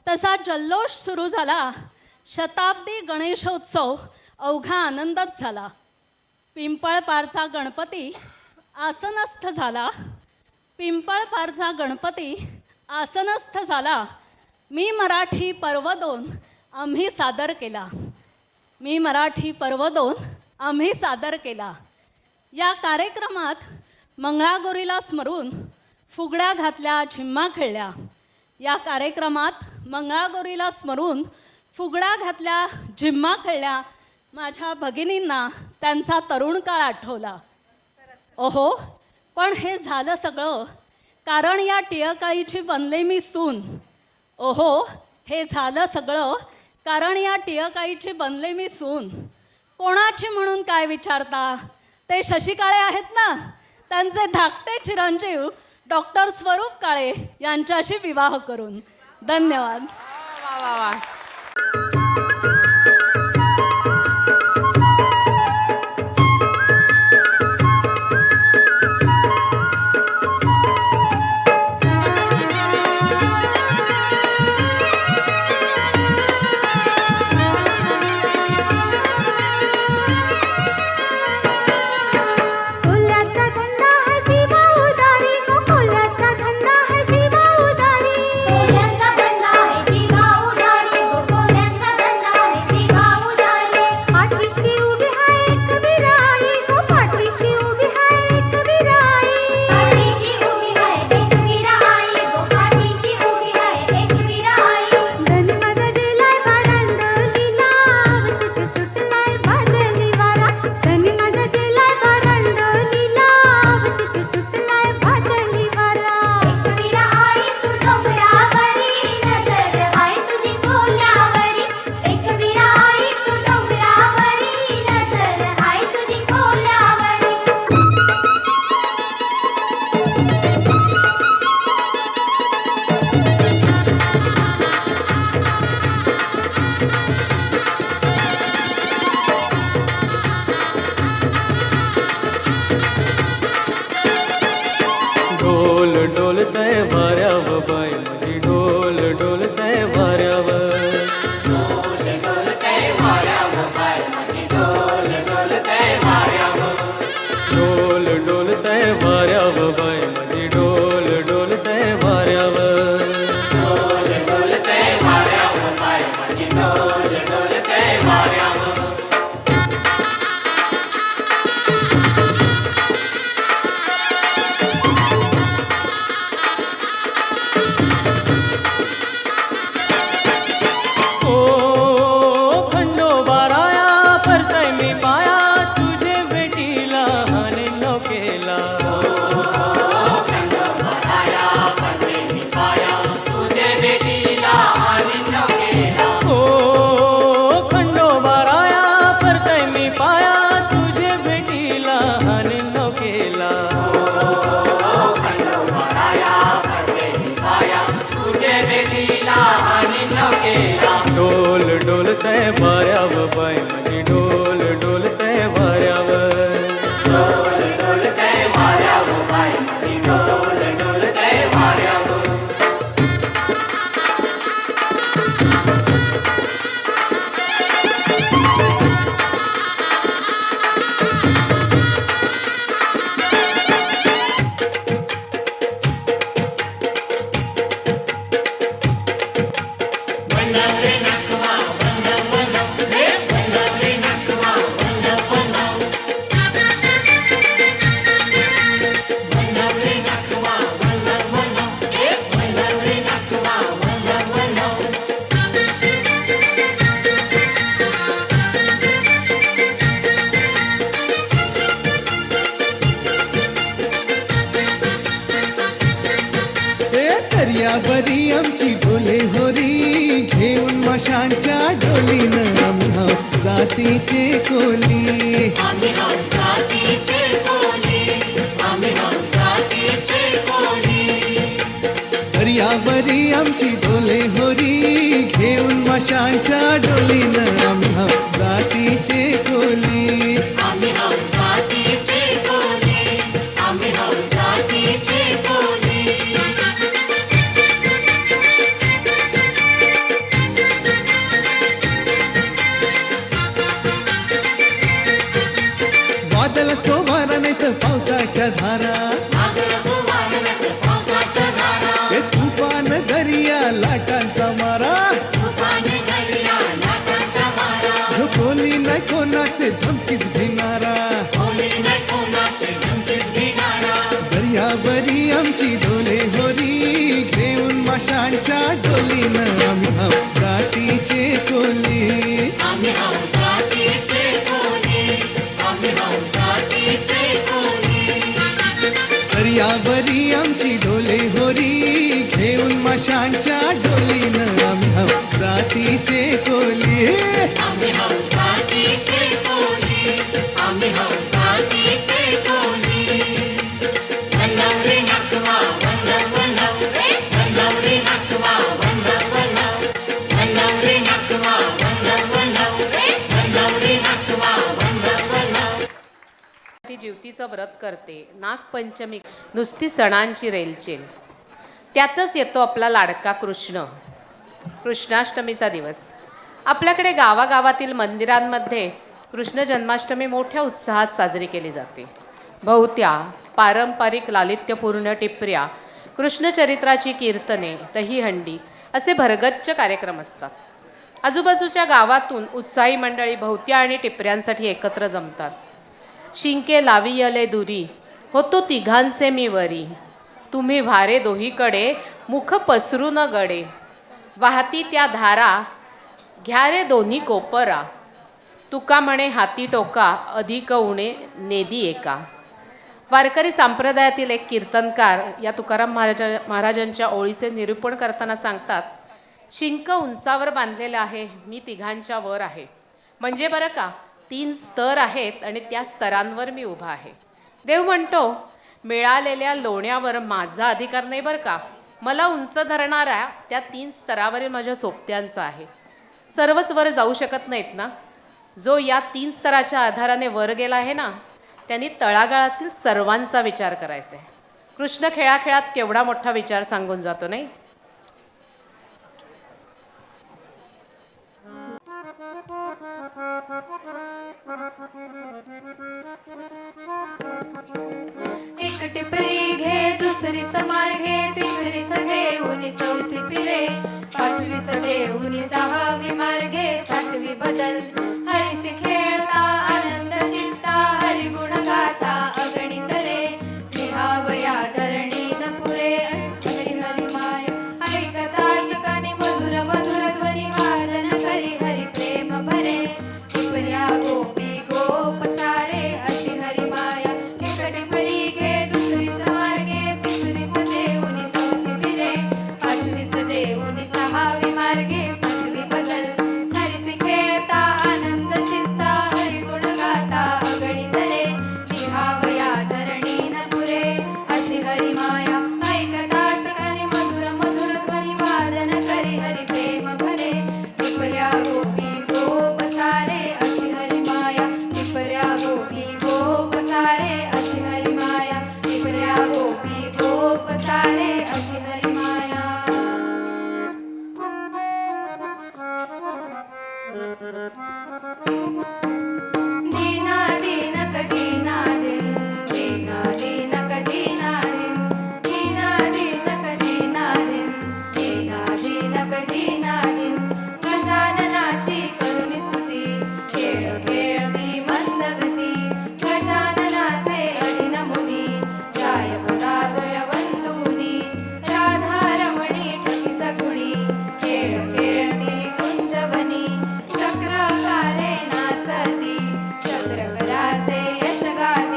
तसा जल्लोष सुरू झाला. शताब्दी गणेशोत्सव अवघा आनंदच झाला. पिंपळपारचा गणपती आसनस्थ झाला. पिंपळपारचा गणपती आसनस्थ झाला. मी मराठी पर्व 2 आम्ही सादर केला. मी मराठी पर्व 2 आम्ही सादर केला. या कार्यक्रमात मंगळागौरीला स्मरून फुगड्या घातल्या, झिम्मा खेळल्या. या कार्यक्रमात मंगळागौरीला स्मरून फुगड्या घातल्या, झिम्मा खेळल्या. माझ्या भगिनींना त्यांचा तरुण काळ आठवला. ओहो, पण हे झालं सगळं कारण या टिळकाईची बनले मी सून. ओहो, हे झालं सगळं कारण या टिळकाईची बनले मी सून. कोणाची म्हणून काय विचारता? ते शशी काळे आहेत ना, त्यांचे धाकटे चिरंजीव डॉक्टर स्वरूप काळे यांच्याशी विवाह करून. धन्यवाद. वा वा वा. फुलाचा धंदा है जीवा उदारी गो, फुलाचा धंदा है जीवा उदारी. फुलाचा धंदा है जीवा उदारी गो, फुलाचा धंदा है जीवा उदारी. पाठीशी उभी आहे एक विराई गो, पाठीशी उभी आहे एक विराई. पाठीशी उभी आहे एक विराई गो, पाठीशी उभी आहे एक विराई. धनी माझा दिलाय बारांडलीला, वचित सुटलाय बादली वारा. धनी माझा दिलाय बारांडलीला, वचित सुटलाय बादली वारा. एक विराई तू डोंगरावरी, नजर आहे तुझी खोल्यावरी. एक विराई तू डोंगरावरी, नजर आहे तुझी खोल्यावरी. ढोल डोलतय वाऱ्यावर बाई माझी, ढोल डोलतय वाऱ्यावर. ढोल डोलतय वाऱ्यावर बाई माझी, ढोल डोलतय वाऱ्यावर. ओ खंडोबाराया परतय मी पाया, तुझे भेटीला हाने नौकेला. ओ खंडोबाराया परतय मी पाया, तुझे भेटीला हाने नौकेला. ढोल डोलतय वाऱ्यावर बाई माझी, ढोल डोलतय वाऱ्यावर. बरी आमची डोले होरी, घेऊन माशांच्या डोलीनं आम्ही हाव जातीचे कोली. दर्यावरी आमची डोले होरी घेऊन माशांच्या डोलीनं आम्ही आहोत जातीचे कोली. आम्ही हौस जातीचे कोली, आम्ही हौस जातीचे कोली. वादळ सोमारानेच पावसाच्या धारा वादळ सुवारणात पावसाच्या धारा, हे तुफान दर्या लाटांचा मारा तुफान दर्या लाटांचा मारा. जो कोणी नाही कोणाचे धमकीच घेणारा कोणी नाही कोणाचे धमकीच घेणारा. दर्यावरी आमची डोले होरी घेऊन माशांच्या डोलीनं आम्ही आहोत जातीचे कोली. आम्ही हौस जातीचे कोली, आम्ही हौस जातीचे कोली. दर्यावरी आमची डोले होरी घेऊन माशांच्या डोलीनं आम्ही आहोत जातीचे कोली. आम्ही हौस जातीचे कोली, आम्ही हौस जातीचे कोली. वल्लव रे नाकवा, वल्लव वल्लव रे, वल्लव रे नाकवा, वल्लव वल्लव. वल्लव रे नाकवा, वल्लव वल्लव रे, वल्लव रे नाकवा, वल्लव वल्लव. ती जीवतीचं व्रत करते. नागपंचमी नुसती सणांची रेलचेल. त्यातच येतो आपला लाडका कृष्ण. कृष्णाष्टमीचा दिवस. आपल्याकडे गावागावातील मंदिरांमध्ये कृष्ण जन्माष्टमी मोठ्या उत्साहात साजरी केली जाते. बहुत्या पारंपरिक लालित्यपूर्ण टिपऱ्या, कृष्णचरित्राची कीर्तने, दहीहंडी असे भरगच्च कार्यक्रम असतात. आजूबाजूच्या गावातून उत्साही मंडळी बहुत्या आणि टिपऱ्यांसाठी एकत्र जमतात. शिंके लावियले दुरी, होतो तिघांचे मी वरी. तुम्ही भारे दोहीकडे, मुख पसरू न गडे. वाहती त्या धारा, घ्या रे दोन्ही कोपरा. तुका म्हणे हाती टोका, अधिक उणे नेदी एका. वारकरी संप्रदायातील एक कीर्तनकार या तुकाराम महाराजांच्या ओळीचे निरूपण करताना सांगतात, शिंक उंचावर बांधलेलं आहे, मी तिघांच्या वर आहे. म्हणजे बरं का 3 स्तर आहेत आणि त्या स्तरांवर मी उभा आहे. देव म्हणतो, मिळालेल्या लोण्यावर माझा अधिकार नाही बरं का, मला उंच धरणाऱ्या त्या 3 स्तरावरील माझ्या सोबत्यांचा आहे. सर्वच वर जाऊ शकत नाहीत ना. जो या 3 स्तराच्या आधाराने वर गेला आहे ना, त्यांनी तळागाळातील सर्वांचा विचार करायचा आहे. कृष्ण खेळाखेळात केवढा मोठा विचार सांगून जातो नाही. एक टिपरी घे, दुसरी समार घे, तिसरी सदेऊनी चौथी फिरे, 5वी सदेऊनी 6वी मार्गे, 7वी बदल. हरिसी खेळता आनंद चित्ता, हरि गुण गाता अगणित रे. लिहावया धरणी न पुरे, अशी हरि माय ऐकता चिकानी मधुर मधुर ध्वनी वादन करी हरि प्रेम भरे. टिपऱ्या गोपी गोप सारे, अशी हरि माया. एक टिपरी घे, दुसरी समार घे, तिसरी सदेऊनी चौथी फिरे, 5वी सदेऊनी 6वी मार्गे, 7वी बदल. हरिसी खेळता आनंद चित्ता, हरि गुण गाता अगणित रे. लिहावया धरणी न पुरे, अशी हरि माया. ऐकता चिकानी मधुर मधुर ध्वनी वादन करी हरि प्रेम भरे. टिपऱ्या गोपी गोप सारे, अशी हरि माया. टिपऱ्या गोपी गोप सारे, अशी हरि माया. टिपऱ्या गोपी गोप सारे, अशी हरि माया. दीना दीनक दीना दिन, दीना दीनक दीना दिन, दीना दीनक दीना दिन, दीना दीनक दीना दिन. गजाननाची करुणी स्तुती, खेळ खेळती मंदगती. गजाननाचे अदिन मुनी, जय पदा जय वंदुनी. राधारमणी ठकी सगुणी, खेळ खेळती कुंजवनी. चक्रकारे नाचती, चक्रकराचे यश गाती.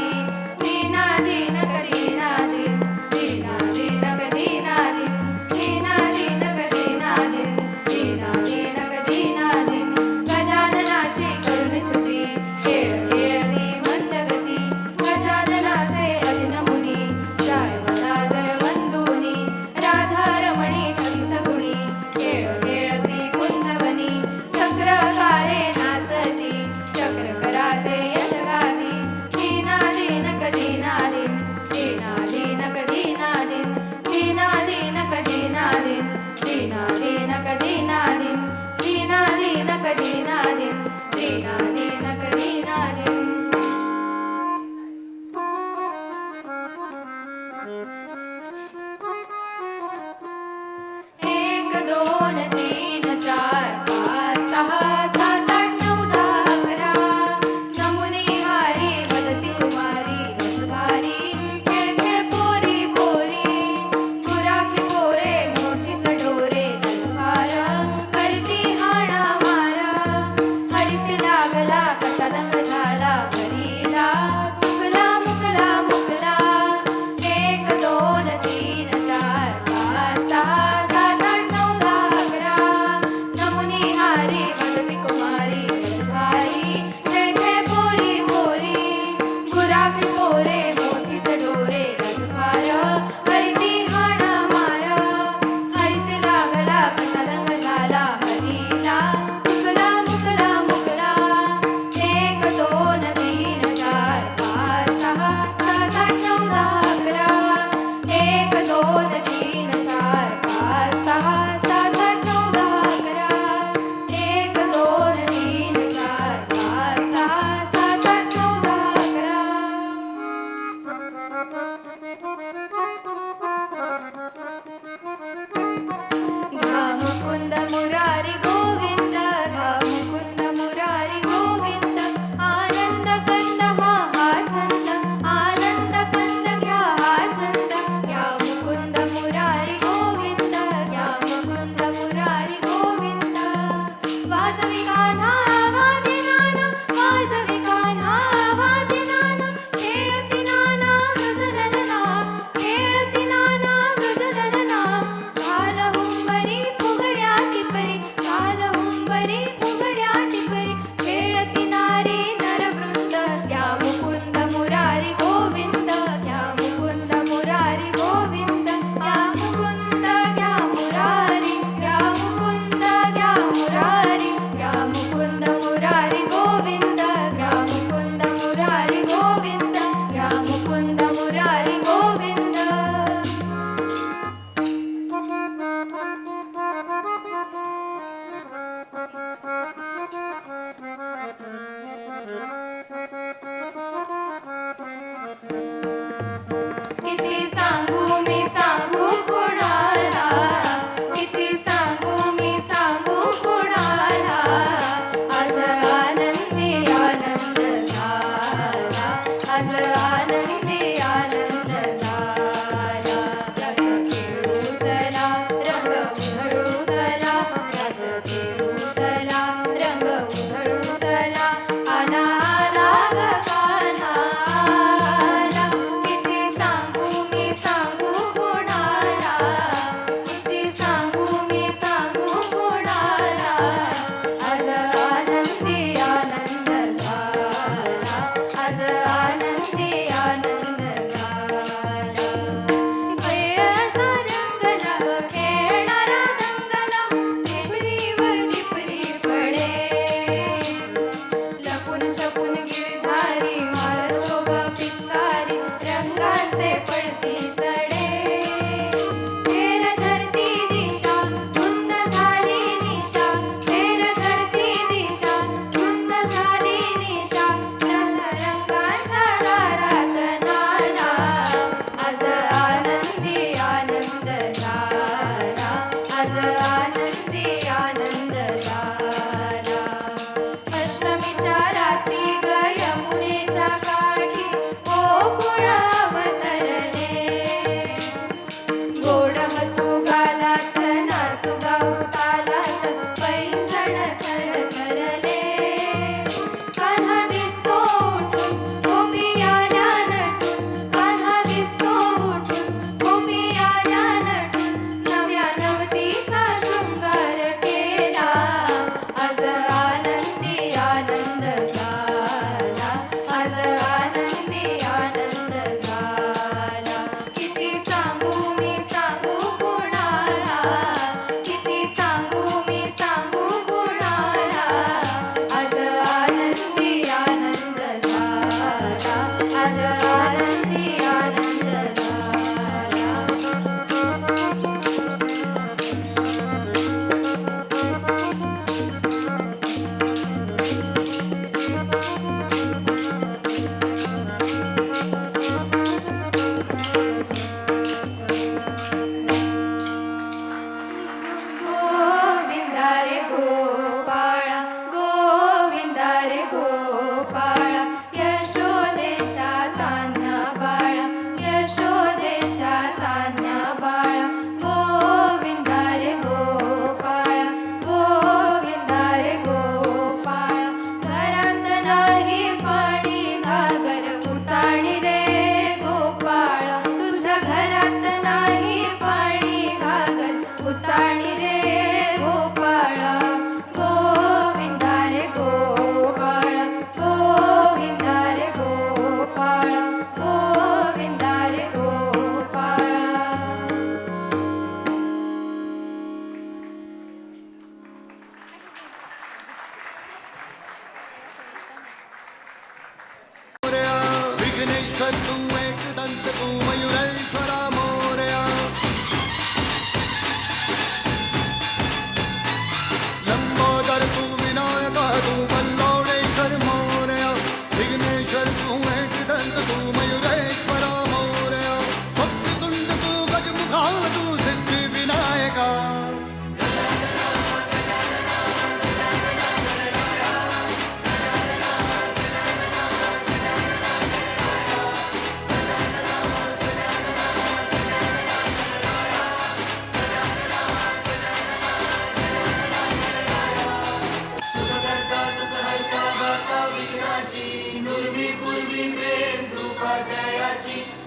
दीना दिन दीना दीनक दीना दिन एक दोन तीन चार पाच सहा सात आठ नऊ दहा अकरा नमुनी हारी मदती कुमारी रजवारी खेळ खेळ पोरी पोरी गुराखी पोरे मोठी सडोरे रजवार करती हाणा मारा हरीस लागला कसा दंग झाला हरीला चुकला मुकला मुकला एक दोन तीन चार पाच सहा सात आठ नऊ दहा अकरा नमुनी हारी मदती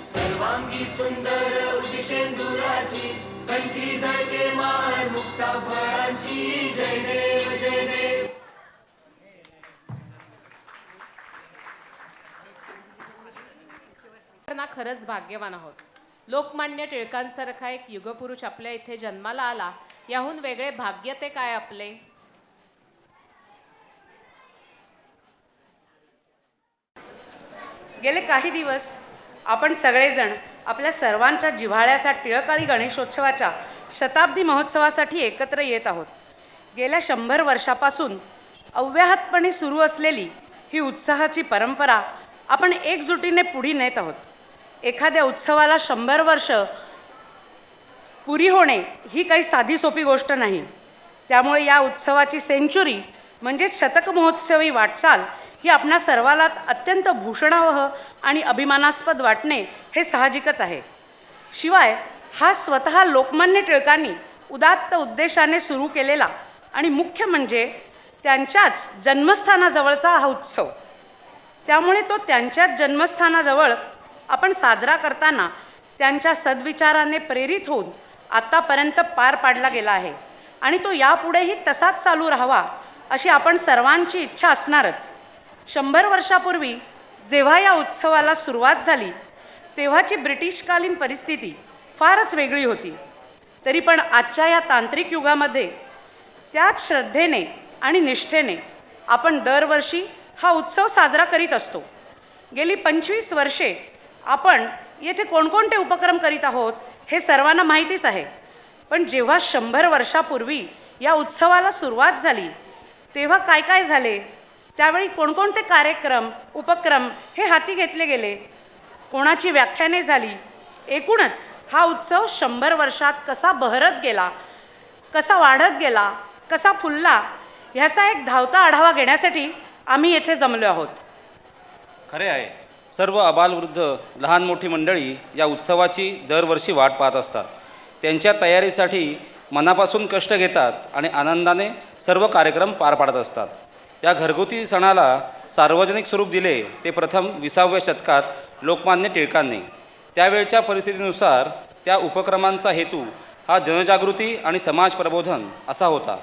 सर्वांगी सुंदर उदिशेंदुराची कंठी झळके माळ मुक्ता फळाची जय देव जय देव. ना खरंच भाग्यवान आहोत. लोकमान्य टिळकांसारखा एक युगपुरुष आपल्या इथे जन्माला आला, याहून वेगळे भाग्य ते काय आपले. गेले काही दिवस आपण सगळेजण आपल्या सर्वांच्या जिव्हाळ्याचा टिळकाळी गणेशोत्सवाच्या शताब्दी महोत्सवासाठी एकत्र येत आहोत. गेल्या 100 वर्षापासून अव्याहतपणे सुरू असलेली ही उत्साहाची परंपरा आपण एकजुटीने पुढे नेत आहोत. एखाद्या उत्सवाला 100 वर्ष पुरी होणे ही काही साधी सोपी गोष्ट नाही. त्यामुळे या उत्सवाची सेंचुरी म्हणजेच शतक महोत्सवी वाटचाल ही आपणा सर्वालाच अत्यंत भूषणावह आणि अभिमानास्पद वाटणे हे साहजिकच आहे. शिवाय हा स्वतः लोकमान्य टिळकांनी उदात्त उद्देशाने सुरू केलेला आणि मुख्य म्हणजे त्यांच्याच जन्मस्थानाजवळचा हा उत्सव. त्यामुळे तो त्यांच्याच जन्मस्थानाजवळ आपण साजरा करताना त्यांच्या सद्विचाराने प्रेरित होऊन आत्तापर्यंत पार पाडला गेला आहे आणि तो यापुढेही तसाच चालू राहावा अशी आपण सर्वांची इच्छा असणारच. 100 वर्षापूर्वी जेव्हा या उत्सवाला सुरुवात झाली तेव्हाची ब्रिटिशकालीन परिस्थिती फारच वेगळी होती. तरी पण आजच्या या तांत्रिक युगामध्ये त्याच श्रद्धेने आणि निष्ठेने आपण दरवर्षी हा उत्सव साजरा करीत असतो. गेली 25 वर्षे आपण येथे कोणकोणते उपक्रम करीत आहोत हे सर्वांना माहितीच आहे. पण जेव्हा 100 वर्षापूर्वी या उत्सवाला सुरुवात झाली तेव्हा काय काय झाले, त्यावेळी कोणकोणते कार्यक्रम उपक्रम हे हाती घेतले गेले, कोणाची व्याख्याने झाली, एकूणच हा उत्सव 100 वर्षात कसा बहरत गेला, कसा वाढत गेला, कसा फुलला, ह्याचा एक धावता आढावा घेण्यासाठी आम्ही येथे जमलो आहोत. खरे आहे, सर्व आबालवृद्ध लहान मोठी मंडळी या उत्सवाची दरवर्षी वाट पाहत असतात. त्यांच्या तयारीसाठी मनापासून कष्ट घेतात आणि आनंदाने सर्व कार्यक्रम पार पाडत असतात. या घरगुती सणाला सार्वजनिक स्वरूप दिले ते प्रथम 20व्या शतकात लोकमान्य टिळकांनी. त्यावेळच्या परिस्थितीनुसार त्या उपक्रमांचा हेतू हा जनजागृती आणि समाज प्रबोधन असा होता.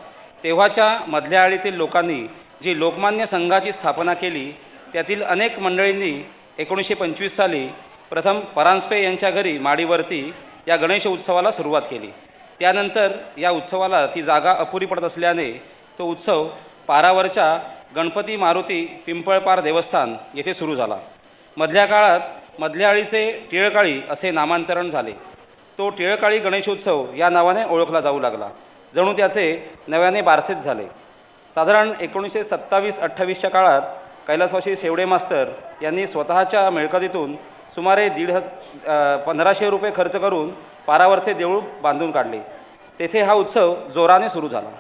तेव्हाच्या मधल्या आळीतील लोकांनी जी लोकमान्य संघाची स्थापना केली त्यातील अनेक मंडळींनी 1925 साली प्रथम परांजपे यांच्या घरी माडीवरती या गणेश उत्सवाला सुरुवात केली. त्यानंतर या उत्सवाला ती जागा अपुरी पडत असल्याने तो उत्सव पारावरच्या गणपती मारुती पिंपळपार देवस्थान येथे सुरू झाला. मधल्या काळात मधल्या आळीचे टिळकाळी असे नामांतरण झाले. तो टिळकाळी गणेशोत्सव या नावाने ओळखला जाऊ लागला. जणू त्याचे नव्याने बारसेच झाले. साधारण 1927-28च्या काळात कैलासवासी शेवडे मास्तर यांनी स्वतःच्या मिळकतीतून सुमारे 1500 रुपये खर्च करून पारावरचे देऊळ बांधून काढले. तेथे हा उत्सव जोराने सुरू झाला.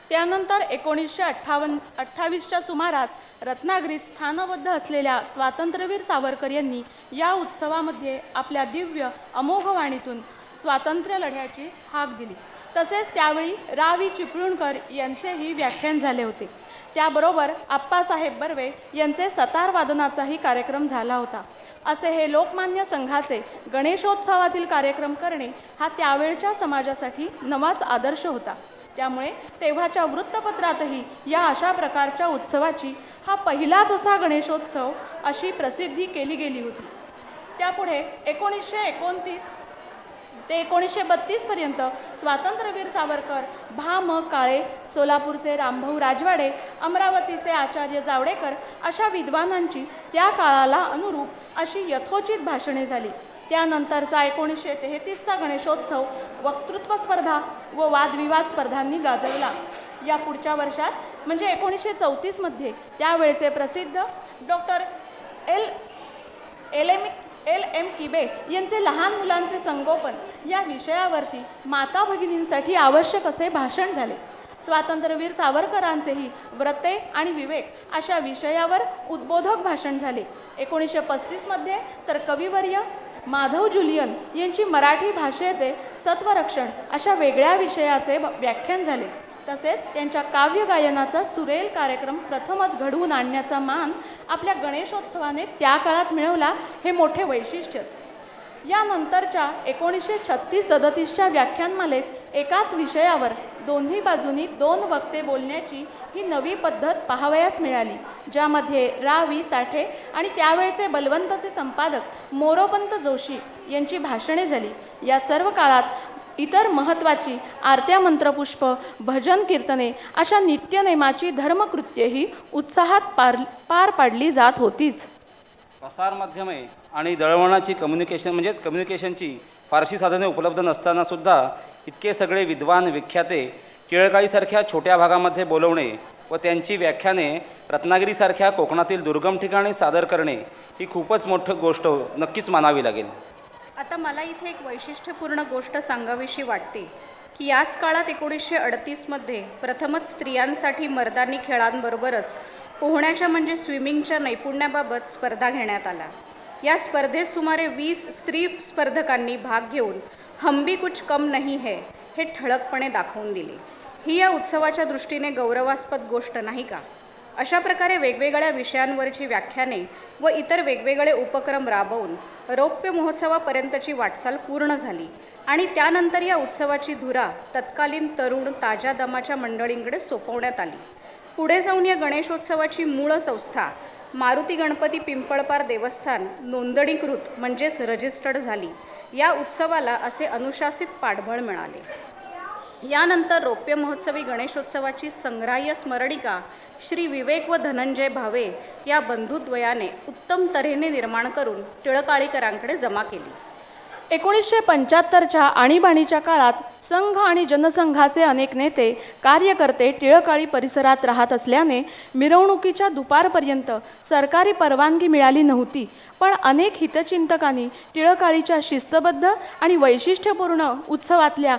त्यानंतर 1928च्या सुमारास रत्नागिरीत स्थानबद्ध असलेल्या स्वातंत्र्यवीर सावरकर यांनी या उत्सवामध्ये आपल्या दिव्य अमोघ वाणीतून स्वातंत्र्य लढ्याची हाक दिली. तसेच त्यावेळी रा.वी. चिपळूणकर यांचेही व्याख्यान झाले होते. त्याबरोबर आप्पासाहेब बर्वे यांचे सतार वादनाचाही कार्यक्रम झाला होता. असे हे लोकमान्य संघाचे गणेशोत्सवातील कार्यक्रम करणे हा त्यावेळच्या समाजासाठी नवाच आदर्श होता. त्यामुळे तेव्हाच्या वृत्तपत्रातही या अशा प्रकारच्या उत्सवाची हा पहिलाच असा गणेशोत्सव अशी प्रसिद्धी केली गेली होती. त्यापुढे 1929 ते 1932 पर्यंत स्वातंत्र्यवीर सावरकर, भा. म. काळे, सोलापूरचे रामभाऊ राजवाडे, अमरावतीचे आचार्य जावडेकर अशा विद्वानांची त्या काळाला अनुरूप अशी यथोचित भाषणे झाली. त्यानंतरचा 1933चा गणेशोत्सव वक्तृत्व स्पर्धा व वादविवाद स्पर्धांनी गाजवला. या पुढच्या वर्षात म्हणजे 1934मध्ये त्यावेळचे प्रसिद्ध डॉक्टर एल एम किबे यांचे लहान मुलांचे संगोपन या विषयावरती माता भगिनींसाठी आवश्यक असे भाषण झाले. स्वातंत्र्यवीर सावरकरांचेही व्रते आणि विवेक अशा विषयावर उद्बोधक भाषण झाले. 1935मध्ये तर कविवर्य माधव जुलियन यांची मराठी भाषेचे सत्वरक्षण अशा वेगळ्या विषयाचे व्याख्यान झाले. तसेच त्यांच्या काव्यगायनाचा सुरेल कार्यक्रम प्रथमच घडवून आणण्याचा मान आपल्या गणेशोत्सवाने त्या काळात मिळवला हे मोठे वैशिष्ट्यच. यानंतरच्या 1936-37च्या व्याख्यानमालेत एकाच विषयावर दोन्ही बाजूंनी 2 वक्ते बोलण्याची ही नवी पद्धत पाहावयास मिळाली, ज्यामध्ये रा.वी. साठे आणि त्यावेळचे बलवंतचे संपादक मोरोपंत जोशी यांची भाषणे झाली. या सर्व काळात इतर महत्त्वाची आरत्या, मंत्रपुष्प, भजन, कीर्तने अशा नित्यनेमाची धर्मकृत्येही उत्साहात पार पाडली जात होतीच. प्रसारमाध्यमे आणि दळणवळणाची कम्युनिकेशनची फारशी साधने उपलब्ध नसतानासुद्धा इतके सगळे विद्वान विख्याते टिळकाईसारख्या छोट्या भागामध्ये बोलवणे व त्यांची व्याख्याने रत्नागिरीसारख्या कोकणातील दुर्गम ठिकाणी सादर करणे ही खूपच मोठी गोष्ट नक्कीच मानावी लागेल. आता मला इथे एक वैशिष्ट्यपूर्ण गोष्ट सांगावीशी वाटते की याच काळात 1938मध्ये प्रथमच स्त्रियांसाठी मर्दानी खेळांबरोबरच पोहण्याच्या म्हणजे स्विमिंगच्या नैपुण्याबाबत स्पर्धा घेण्यात आला. या स्पर्धेत सुमारे 20 स्त्री स्पर्धकांनी भाग घेऊन हम भी कुछ कम नहीं है हे ठळकपणे दाखवून दिले. ही या उत्सवाच्या दृष्टीने गौरवास्पद गोष्ट नाही का? अशा प्रकारे वेगवेगळ्या विषयांवरची व्याख्याने व इतर वेगवेगळे उपक्रम राबवून रौप्य महोत्सवापर्यंतची वाटचाल पूर्ण झाली आणि त्यानंतर या उत्सवाची धुरा तत्कालीन तरुण ताज्या दमाच्या मंडळींकडे सोपवण्यात आली. पुढे जाऊन या गणेशोत्सवाची मूळ संस्था मारुती गणपती पिंपळपार देवस्थान नोंदणीकृत म्हणजेच रजिस्टर्ड झाली. या उत्सवाला असे अनुशासित पाठबळ मिळाले. यानंतर रौप्य महोत्सवी गणेशोत्सवाची संग्राह्य स्मरणिका श्री विवेक व धनंजय भावे या बंधुद्वयाने उत्तम तऱ्हेने निर्माण करून टिळकाळीकरांकडे जमा केली. 1975च्या आणीबाणीच्या काळात संघ आणि जनसंघाचे अनेक नेते, कार्यकर्ते टिळकाळी परिसरात राहत असल्याने मिरवणुकीच्या दुपारपर्यंत सरकारी परवानगी मिळाली नव्हती. पण अनेक हितचिंतकांनी टिळकाळीच्या शिस्तबद्ध आणि वैशिष्ट्यपूर्ण उत्सवातल्या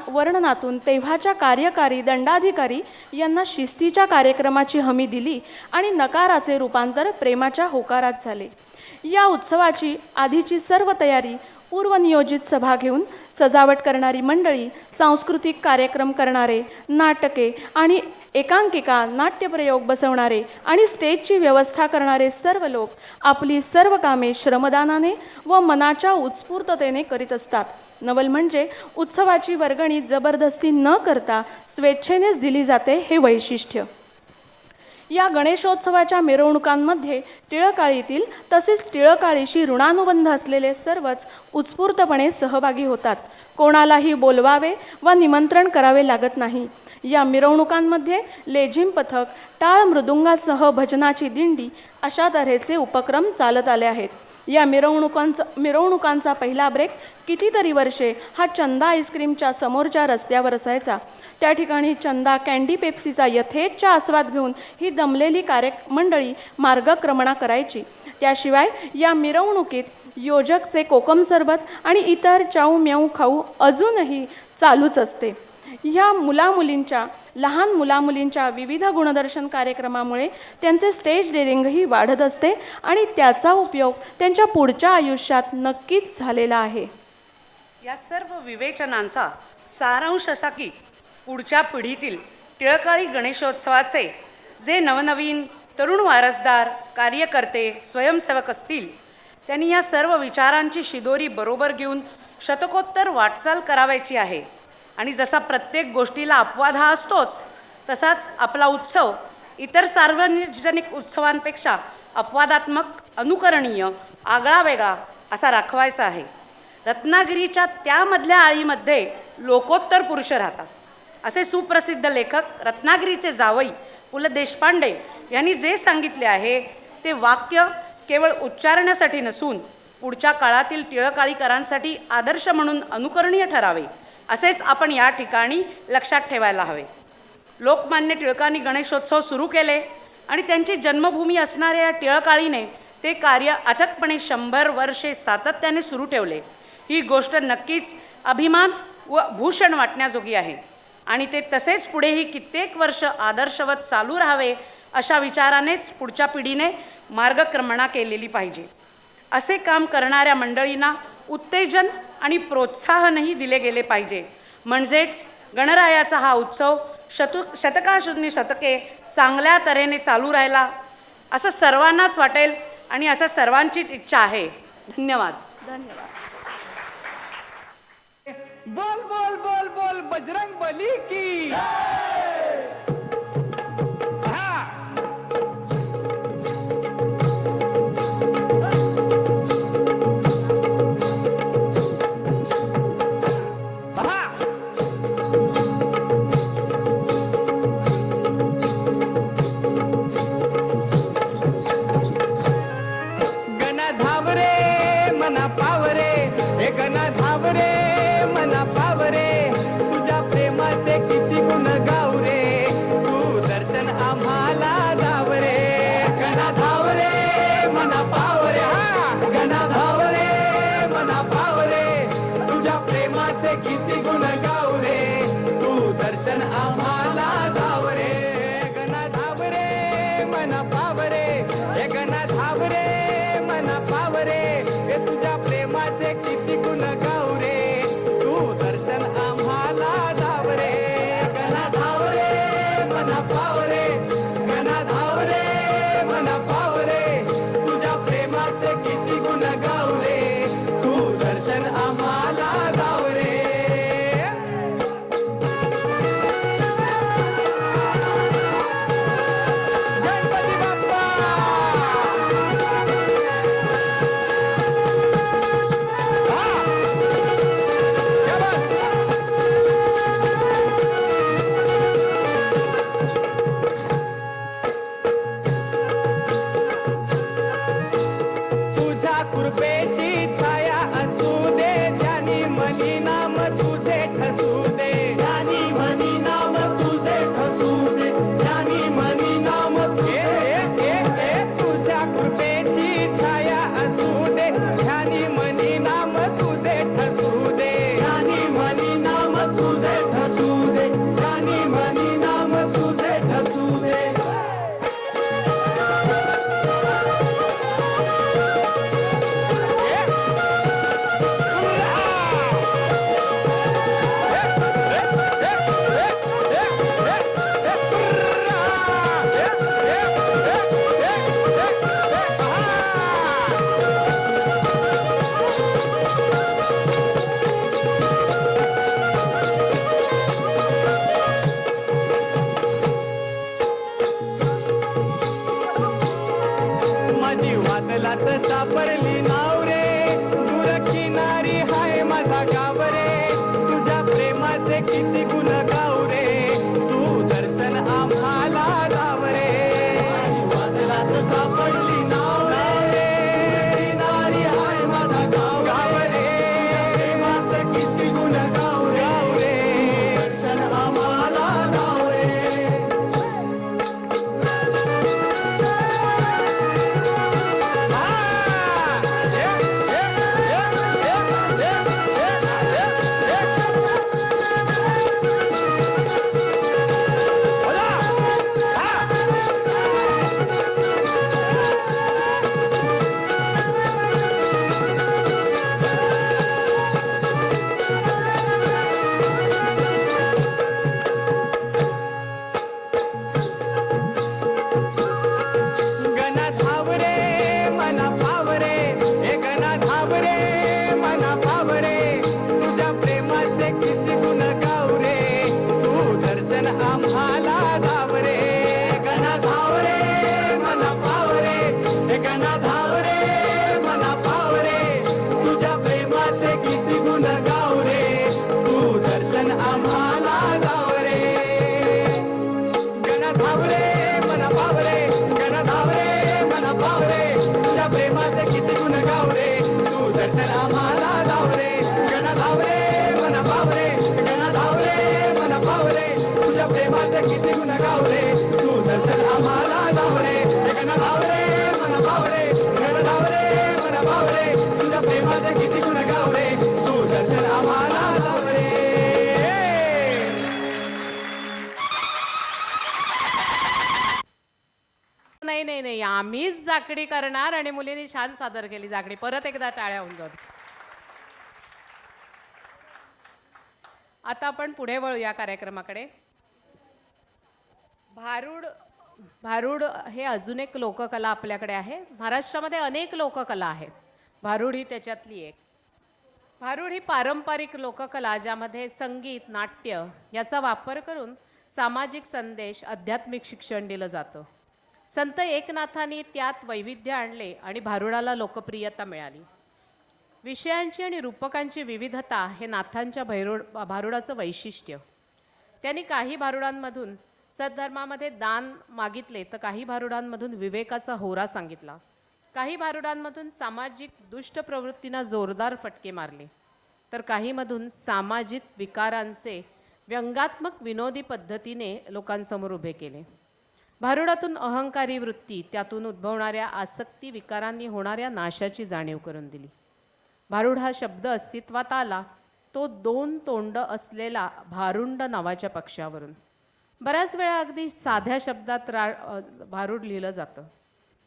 वर्णनातून तेव्हाच्या कार्यकारी दंडाधिकारी यांना शिस्तीच्या कार्यक्रमाची हमी दिली आणि नकाराचे रूपांतर प्रेमाच्या होकारात झाले. या उत्सवाची आधीची सर्व तयारी, पूर्वनियोजित सभा घेऊन सजावट करणारी मंडळी, सांस्कृतिक कार्यक्रम करणारे, नाटके आणि एकांकिका, नाट्यप्रयोग बसवणारे आणि स्टेजची व्यवस्था करणारे सर्व लोक आपली सर्व कामे श्रमदानाने व मनाच्या उत्स्फूर्ततेने करीत असतात. नवल म्हणजे उत्सवाची वर्गणी जबरदस्ती न करता स्वेच्छेनेच दिली जाते हे वैशिष्ट्य. या गणेशोत्सवाच्या मिरवणुकांमध्ये टिळकाळीतील तसेच टिळकाळीशी ऋणानुबंध असलेले सर्वच उत्स्फूर्तपणे सहभागी होतात. कोणालाही बोलवावे व निमंत्रण करावे लागत नाही. या मिरवणुकांमध्ये लेझिम पथक, टाळ मृदुंगासह भजनाची दिंडी अशा तऱ्हेचे उपक्रम चालत आले आहेत. या मिरवणुकांचा पहिला ब्रेक कितीतरी वर्षे हा चंदा आईस्क्रीमच्या समोरच्या रस्त्यावर असायचा. त्या ठिकाणी चंदा कँडी पेप्सीचा यथेच्छ आस्वाद घेऊन ही दमलेली मंडळी मार्गक्रमणा करायची. त्याशिवाय या मिरवणुकीत योजकचे कोकम सरबत आणि इतर चाऊ म्याऊ खाऊ अजूनही चालूच असते. ह्या लहान मुलामुलींच्या विविध गुणदर्शन कार्यक्रमामुळे त्यांचे स्टेज डेअरिंगही वाढत असते आणि त्याचा उपयोग त्यांच्या पुढच्या आयुष्यात नक्कीच झालेला आहे. या सर्व विवेचनांचा सारांश असा की पुढच्या पिढीतील टिळकाळी गणेशोत्सवाचे जे नवनवीन तरुण वारसदार, कार्यकर्ते, स्वयंसेवक असतील त्यांनी या सर्व विचारांची शिदोरी बरोबर घेऊन शतकोत्तर वाटचाल करावयाची आहे. आणि जसा प्रत्येक गोष्टीला अपवाद हा असतोच, तसाच आपला उत्सव इतर सार्वजनिक उत्सवांपेक्षा अपवादात्मक, अनुकरणीय, आगळावेगळा असा राखवायचा आहे. रत्नागिरीच्या त्यामधल्या आळीमध्ये लोकोत्तर पुरुष राहतात असे सुप्रसिद्ध लेखक रत्नागिरीचे जावई पु ल देशपांडे यांनी जे सांगितले आहे ते वाक्य केवळ उच्चारण्यासाठी नसून पुढच्या काळातील टिळकाळीकरांसाठी आदर्श म्हणून अनुकरणीय ठरावे असेच आपण या ठिकाणी लक्षात ठेवायला हवे. लोकमान्य टिळकांनी गणेशोत्सव सुरू केले आणि त्यांची जन्मभूमी असणाऱ्या या टिळकाळीने ते कार्य अथकपणे 100 वर्षे सातत्याने सुरू ठेवले. ही गोष्ट नक्कीच अभिमान व भूषण वाटण्याजोगी आहे आणि ते तसेच पुढेही कित्येक वर्ष आदर्शवत चालू राहावे अशा विचारानेच पुढच्या पिढीने मार्गक्रमणा केलेली पाहिजे. असे काम करणाऱ्या मंडळींना उत्तेजन आणि प्रोत्साहनही दिले गेले पाहिजे. म्हणजेच गणरायाचा हा उत्सव शतके चांगल्या तऱ्हेने चालू राहिला असं सर्वांनाच वाटेल आणि असं सर्वांचीच इच्छा आहे. धन्यवाद. धन्यवाद. बोल बोल बोल बोल बजरंग बली की हा. हा. गणा धावरे मना पावरे हे गणा धावरे मना पावरे तुझ्या प्रेमाचे किती गुण गावरे तू दर्शन आम्हाला धावरे गणा धावरे मना पावरे हा गणा धावरे मना पावरे तुझ्या प्रेमाचे किती गुण गावरे तू दर्शन आम्हाला धावरे गणा धावरे मना पावरे हे गणा धावरे मना पावरे हे तुझ्या प्रेमाचे किती गुण गावरे तू दर्शन आम्हाला धावरे गणा धावरे मना पावरे गणा धावरे मना पावरे तुझ्या प्रेमाचे किती गुण गावरे तू दर्शन आम्हाला धावरे. गणपती बाप्पा तुझ्या कृपेची छाया असू दे ज्ञानी मनी नाम तुझे ठसू दे ज्ञानी मनी नाम तुझे ठसू दे ज्ञानी मनी नाम तुझ्या कृपेची छाया असू दे ज्ञानी मनी नाम तुझे ठसू दे ज्ञानी मनी नाम तुझे ठसू दे ज्ञानी मनी नाम तुझे ठसू दे. माझी वादलात सापडली नाव रे दूर किनारी हाय माझा गाव रे तुझ्या प्रेमाचे किती गुण गाव रे तू दर्शन आम्हाला धाव रे वादलात सापडली नाव रे किनारी हाय माझा गाव रे प्रेमाचे किती गुण गाव रे दर्शन आम्हाला धाव रे. गणा धावरे मना पावरे हे गणा धावरे मना पावरे तुझ्या प्रेमाचे किती गुण गावरे तू दर्शन आम्हाला धावरे गणा धावरे मना पावरे हे गणा धावरे मना पावरे तुझ्या प्रेमाचे किती गुण गावरे तू दर्शन आम्हाला धावरे गणा धावरे मना पावरे गणा धावरे मना पावरे तुझ्या प्रेमाचे किती गुण गावरे तू दर्शन आम्हाला धावरे गणा धावरे मना पावरे गणा धावरे मना पावरे तुझ्या प्रेमाचे किती गुण गावरे तू दर्शन आम्हाला धावरे गणा धावरे मना पावरे गणा धावरे मना पावरे तुझ्या प्रेमाचे किती गुण गावरे तू दर्शन आम्हाला धावरे. नाही नाही नाही, आम्हीच जाकडी करणार आणि मुलींनी छान सादर केली जाकडी. परत एकदा टाळ्या होऊन जाऊ. आता आपण पुढे वळू या कार्यक्रमाकडे. भारूड हे अजून एक लोककला आपल्याकडे आहे. महाराष्ट्रामध्ये अनेक लोककला आहेत, भारुड ही त्याच्यातली एक. भारुड ही पारंपरिक लोककला ज्यामध्ये संगीत, नाट्य याचा वापर करून सामाजिक संदेश, आध्यात्मिक शिक्षण दिलं जातं. संत एकनाथांनी त्यात वैविध्य आणले आणि भारुडाला लोकप्रियता मिळाली. विषयांची आणि रूपकांची विविधता हे नाथांच्या भारुडाचं वैशिष्ट्य. त्यांनी काही भारुडांमधून सद्धर्मामध्ये दान मागितले, तर काही भारुडांमधून विवेकाचा होरा सांगितला. काही भारुडांमधून सामाजिक दुष्ट प्रवृत्तींना जोरदार फटके मारले, तर काहीमधून सामाजिक विकारांचे व्यंगात्मक विनोदी पद्धतीने लोकांसमोर उभे केले. भारुडातून अहंकारी वृत्ती, त्यातून उद्भवणाऱ्या आसक्ती विकारांनी होणाऱ्या नाशाची जाणीव करून दिली. भारुड हा शब्द अस्तित्वात आला तो 2 तोंड असलेला भारुंड नावाच्या पक्षावरून. बऱ्याच वेळा अगदी साध्या शब्दात भारुड लिहिलं जातं,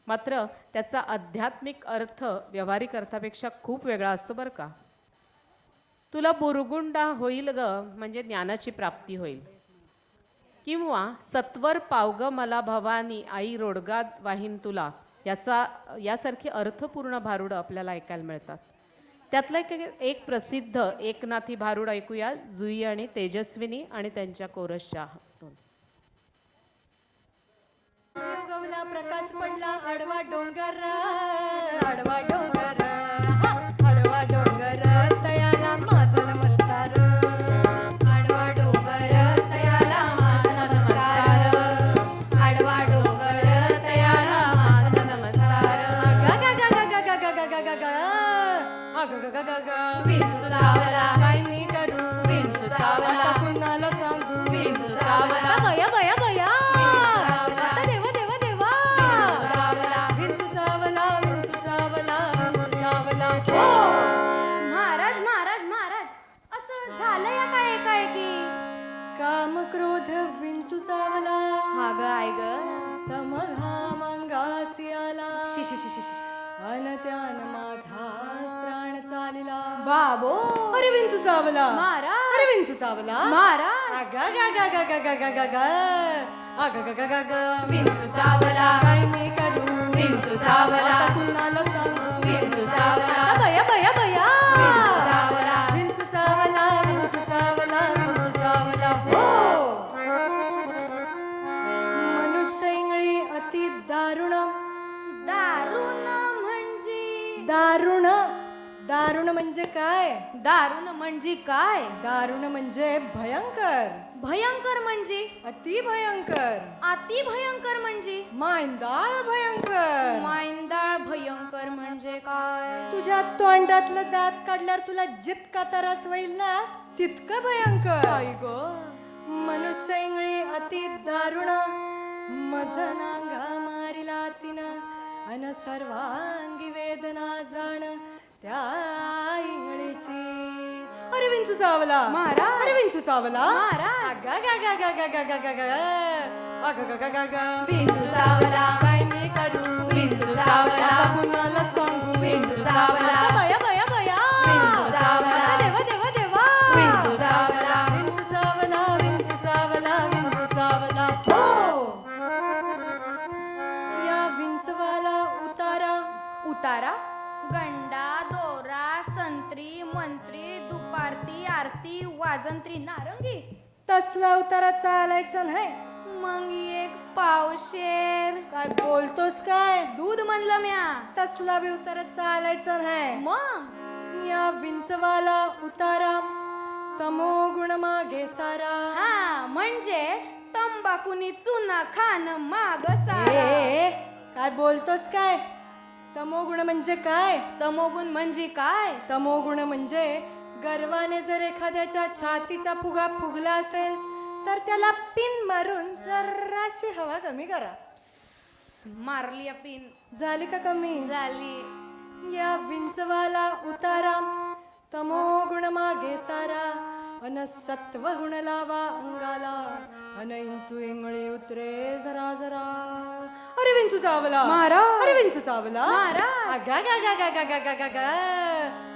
मात्र त्याचा आध्यात्मिक अर्थ व्यावहारिक अर्थापेक्षा खूप वेगळा असतो बरं का. तुला बुरगुंडा होईल ग म्हणजे ज्ञानाची प्राप्ती होईल, किंवा सत्वर पावग मला भवानी आई रोडगात वाहीन तुला, यासारखी अर्थपूर्ण भारुडं आपल्याला ऐकायला मिळतात. त्यातलं एक प्रसिद्ध एकनाथी भारुड ऐकूया, जुई आणि तेजस्विनी आणि त्यांच्या कोरसच्या हातून. गवला प्रकाश पडला आडवा डोंगर, आडवा डोंगर, आडवा डोंगर तयाला माझा नमस्कार. आडवा डोंगर तयाला माझा नमस्कार, आडवा डोंगर तयाला माझा नमस्कार. गा गा गा गा गा गा गा गा गा गा गा गा गा विंचू चावला, काय मी करू, विंचू चावला, कुणाला सांगू, विंचू चावला, बया बया बया, आता देवा देवा देवा, विंचू चावला. विंचू चावला, विंचू चावला, विंचू चावला. हो महाराज महाराज महाराज, असं झालं या काय एकाएकी? काम क्रोध विंचू चावला, हा ग आय ग, तम घामांगासी आला, शी शी शी शी शी. अन त्यान माझा प्राण चालिला. बाबो, अरे विंचू चावला, महाराज, अरे विंचू चावला, महाराज, गा गा गा गा गा गा गा गा गा, गा गा गा गा गा, विंचू चावला, काय मी करू, विंचू चावला, आता कुणाला सांगू, विंचू चावला, बया बया बया, विंचू चावला, विंचू चावला, विंचू चावला, विंचू चावला. हो मनुष्य इंगळी अति दारुण, दारुण म्हणजे? दारुण, दारुण म्हणजे काय? दारुण म्हणजे काय? दारुण म्हणजे भयंकर, भयंकर म्हणजे? अति भयंकर, अति भयंकर म्हणजे? मांदाळ भयंकर. मांदाळ भयंकर म्हणजे काय? तुझ्या तोंडातलं दात काढल्यावर तुला जितका त्रास होईल ना तितकं भयंकर. काय ग? मनुष्य इंगळी अति दारुण, मज नांगा मारिला तिनं, अन सर्वांगी वेदना जाण त्या इंगळीची. अरे विंचू चावला, महाराज, अरे विंचू चावला, महाराज, गा गा गा गा गा गा गा गा गा, गा गा गा गा, विंचू चावला, काय मी करू, विंचू चावला, आता कुणाला सांगू, विंचू चावला, बया बया बया, विंचू चावला, आता देवा देवा देवा, विंचू चावला, विंचू चावला, विंचू चावला, विंचू चावला. हो या विंचवाला उतारा, उतारा? गंडा, दोरा, संत्री, मंत्री, दुपारती, आरती, वाजंत्री, नारंगी. तसला उतारा चालायचं नाही. मग एक पावशेर. काय बोलतोस काय? दूध म्हणलं म्या. तसला बी उतारा चालायचं नाही. मग या विंचवाला उतारा, तमो गुण मागे सारा. हा म्हणजे तंबाखूनी चुना खान माग सारा. काय बोलतोस काय? तमोगुण म्हणजे काय? तमोगुण म्हणजे काय? तमोगुण म्हणजे गर्वाने जर एखाद्याच्या छातीचा फुगा फुगला असेल तर त्याला पिन मारून जराशी हवा कमी करा. मारली पिन. झाली का कमी? झाली. या विंचवाला उतारा, तमोगुण मागे सारा, अन सत्व गुण लावा अंगाला, अन इंचू इंगळी उतरे जरा जरा. अरे विंचू चावला, महाराज, अरे विंचू चावला, महाराज, गा गा गा गा गा गा गा गा गा,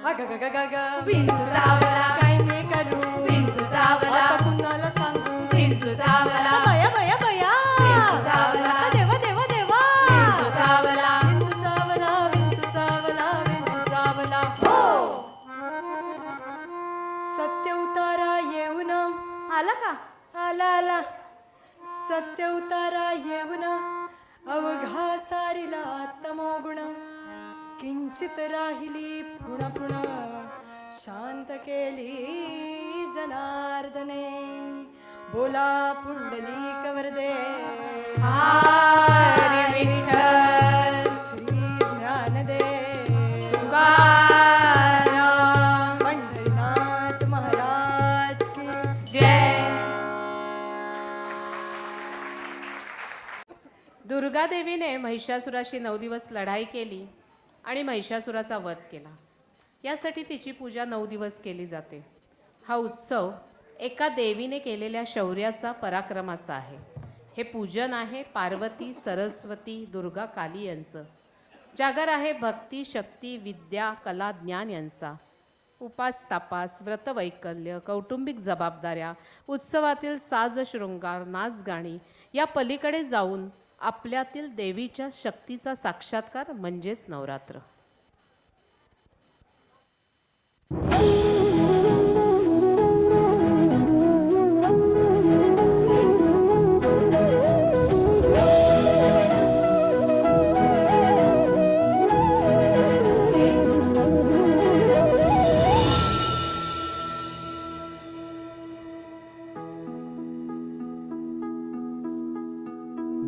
गा गा गा गा गा, विंचू चावला, काय मी करू, विंचू चावला, आता कुणाला सांगू, विंचू चावला, बया बया बया, विंचू चावला, देवा देवा देवा, विंचू चावला, विंचू चावला, विंचू चावला, विंचू चावला. सत्य उतारा येऊन अवघा सारिला तमोगुण किंचित राहिली पुण पुण शांत केली जनार्दने बोला पुंडलिक वरदे हरी विठ्ठल श्री ज्ञानदेव तुकाराम पंढरीनाथ महाराज की जय. दुर्गादेवीने महिषासुराशी 9 दिवस लढाई केली आणि महिषासुराचा वध केला. यासाठी तिची पूजा 9 दिवस केली जाते. हा उत्सव एका देवीने केलेल्या शौर्याचा पराक्रमाचा आहे. हे पूजन आहे पार्वती, सरस्वती, दुर्गा, काली यांचं. जागर आहे भक्ती, शक्ती, विद्या, कला, ज्ञान यांचा. उपास तापास, व्रतवैकल्य, कौटुंबिक जबाबदाऱ्या, उत्सवातील साज शृंगार, नाच गाणी या पलीकडे जाऊन आपल्यातील देवीच्या शक्तीचा साक्षात्कार म्हणजेच नवरात्र.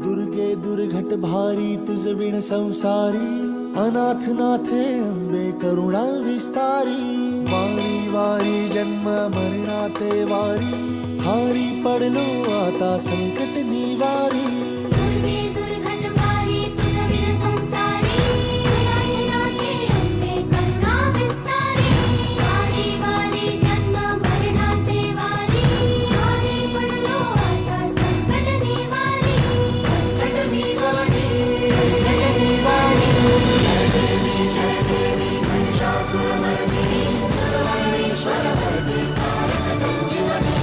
दुर्गे दुर्घट भारी तुझ विण संसारी अनाथ नाथे अंबे करुणा विस्तारी वारी वारी जन्म मरणाते वारी हारी पडलो आता संकट निवारी दुर्गे दुर्घट भारी तुझ विण संसारी अनाथनाथे अंबे करुणा विस्तारी वारी वारी जन्म मरणाते वारी हारी पडलो आता संकट निवारी संकट निवारी संकट निवारी जय देवी महिषासुरमर्दिनी सर्वेश्वरमर्दिनी कारक संजीवनी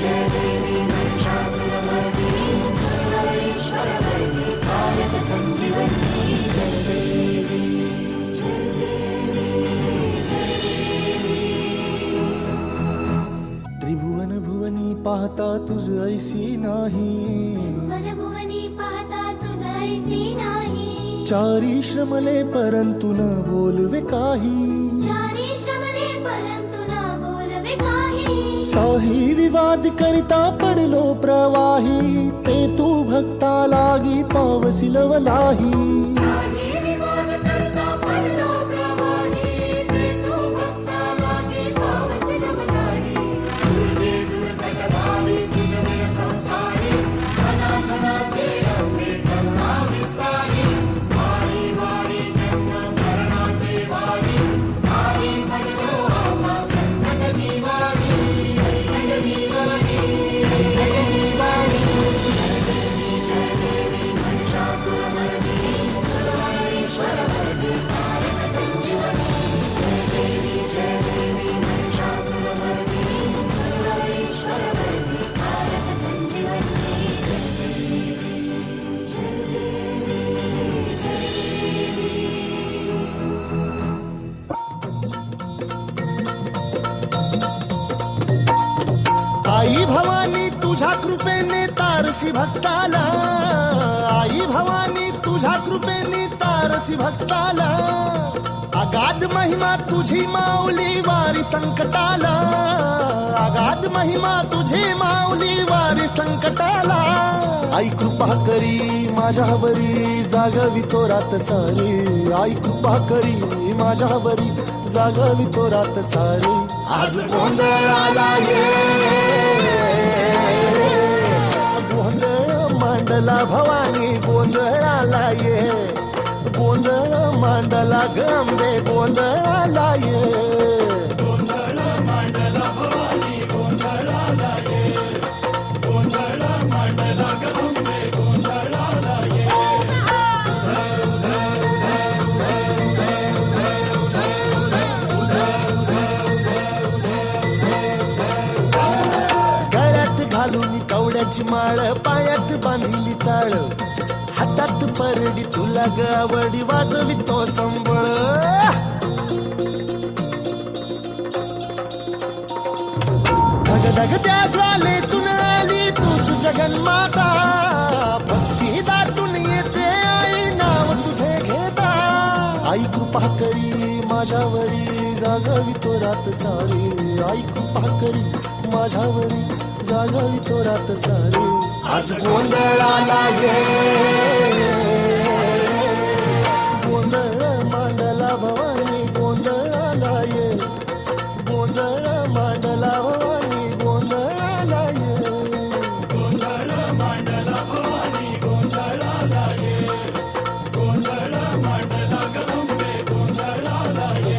जय देवी महिषासुरमर्दिनी सर्वेश्वरमर्दिनी कारक संजीवनी जय देवी त्रिभुवन भुवनी पाहता तुझ ऐसी नाही वन भुवनी पाहता तुझ ऐसी नाही चारी श्रमले परंतु न बोलवे काही चारी श्रमले परंतु न बोलवे काही साही विवाद करिता पडलो प्रवाही ते तू भक्ता लागी पावसिल वलाही साही विवाद करता पडलो प्रवाही ते तू भक्ता लागी पावसिल वलाही दुर्गे दुर्घट भारी तुझ विण संसारी अनाथनाथे अंबे करुणा विस्तारी वारी वारी जन्म मरणाते वारी हारी पडलो आता संकट निवारी संकट निवारी संकट निवारी जय देवी महिषासुरमर्दिनी सर्वेश्वरमर्दिनी कारक संजीवनी जय देवी महिषासुरमर्दिनी सर्वेश्वरमर्दिनी कारक संजीवनी जय देवी जय देवी जय आई भवानी तुझ्या कृपेने तारसी भक्ताला आई भवानी तुझ्या कृपेने तारसी भक्ताला अगाध महिमा तुझी माऊली वारी संकटाला अगाध महिमा तुझी माऊली वारी संकटाला आई कृपा करी माझ्यावरी जागवी तो रात सारी आई कृपा करी माझ्यावरी जागवी तो रात सारी आज गोंधळाला ये गोंधळ मांडला भवानी गोंधळाला ये गोंधळ मांडला गंबे गोंधळाला ये गोंधळ मांडला भवानी गोंधळाला ये गोंधळ मांडला गंबे गोंधळाला ये गळ्यात घालून कवड्याची माळ पायात बांधिली चाळ हातात परडी तुला गावडी वाजवी तो संबळ धग धग त्या ज्वालेतून आली तूच जगन्माता भक्ती दाटून येते आई नाव तुझे घेता आई कृपा करी माझ्यावरी जागावी तो रात सारी आई कृपा करी माझ्यावरी जागावी तो रात सारी आज गोंधळाला ये गोंधळ मांडला भवानी गोंधळाला ये गोंधळ मांडला भवानी गोंधळाला ये गोंधळ मांडला भवानी गोंधळाला ये गोंधळ मांडला गंगे गोंधळाला ये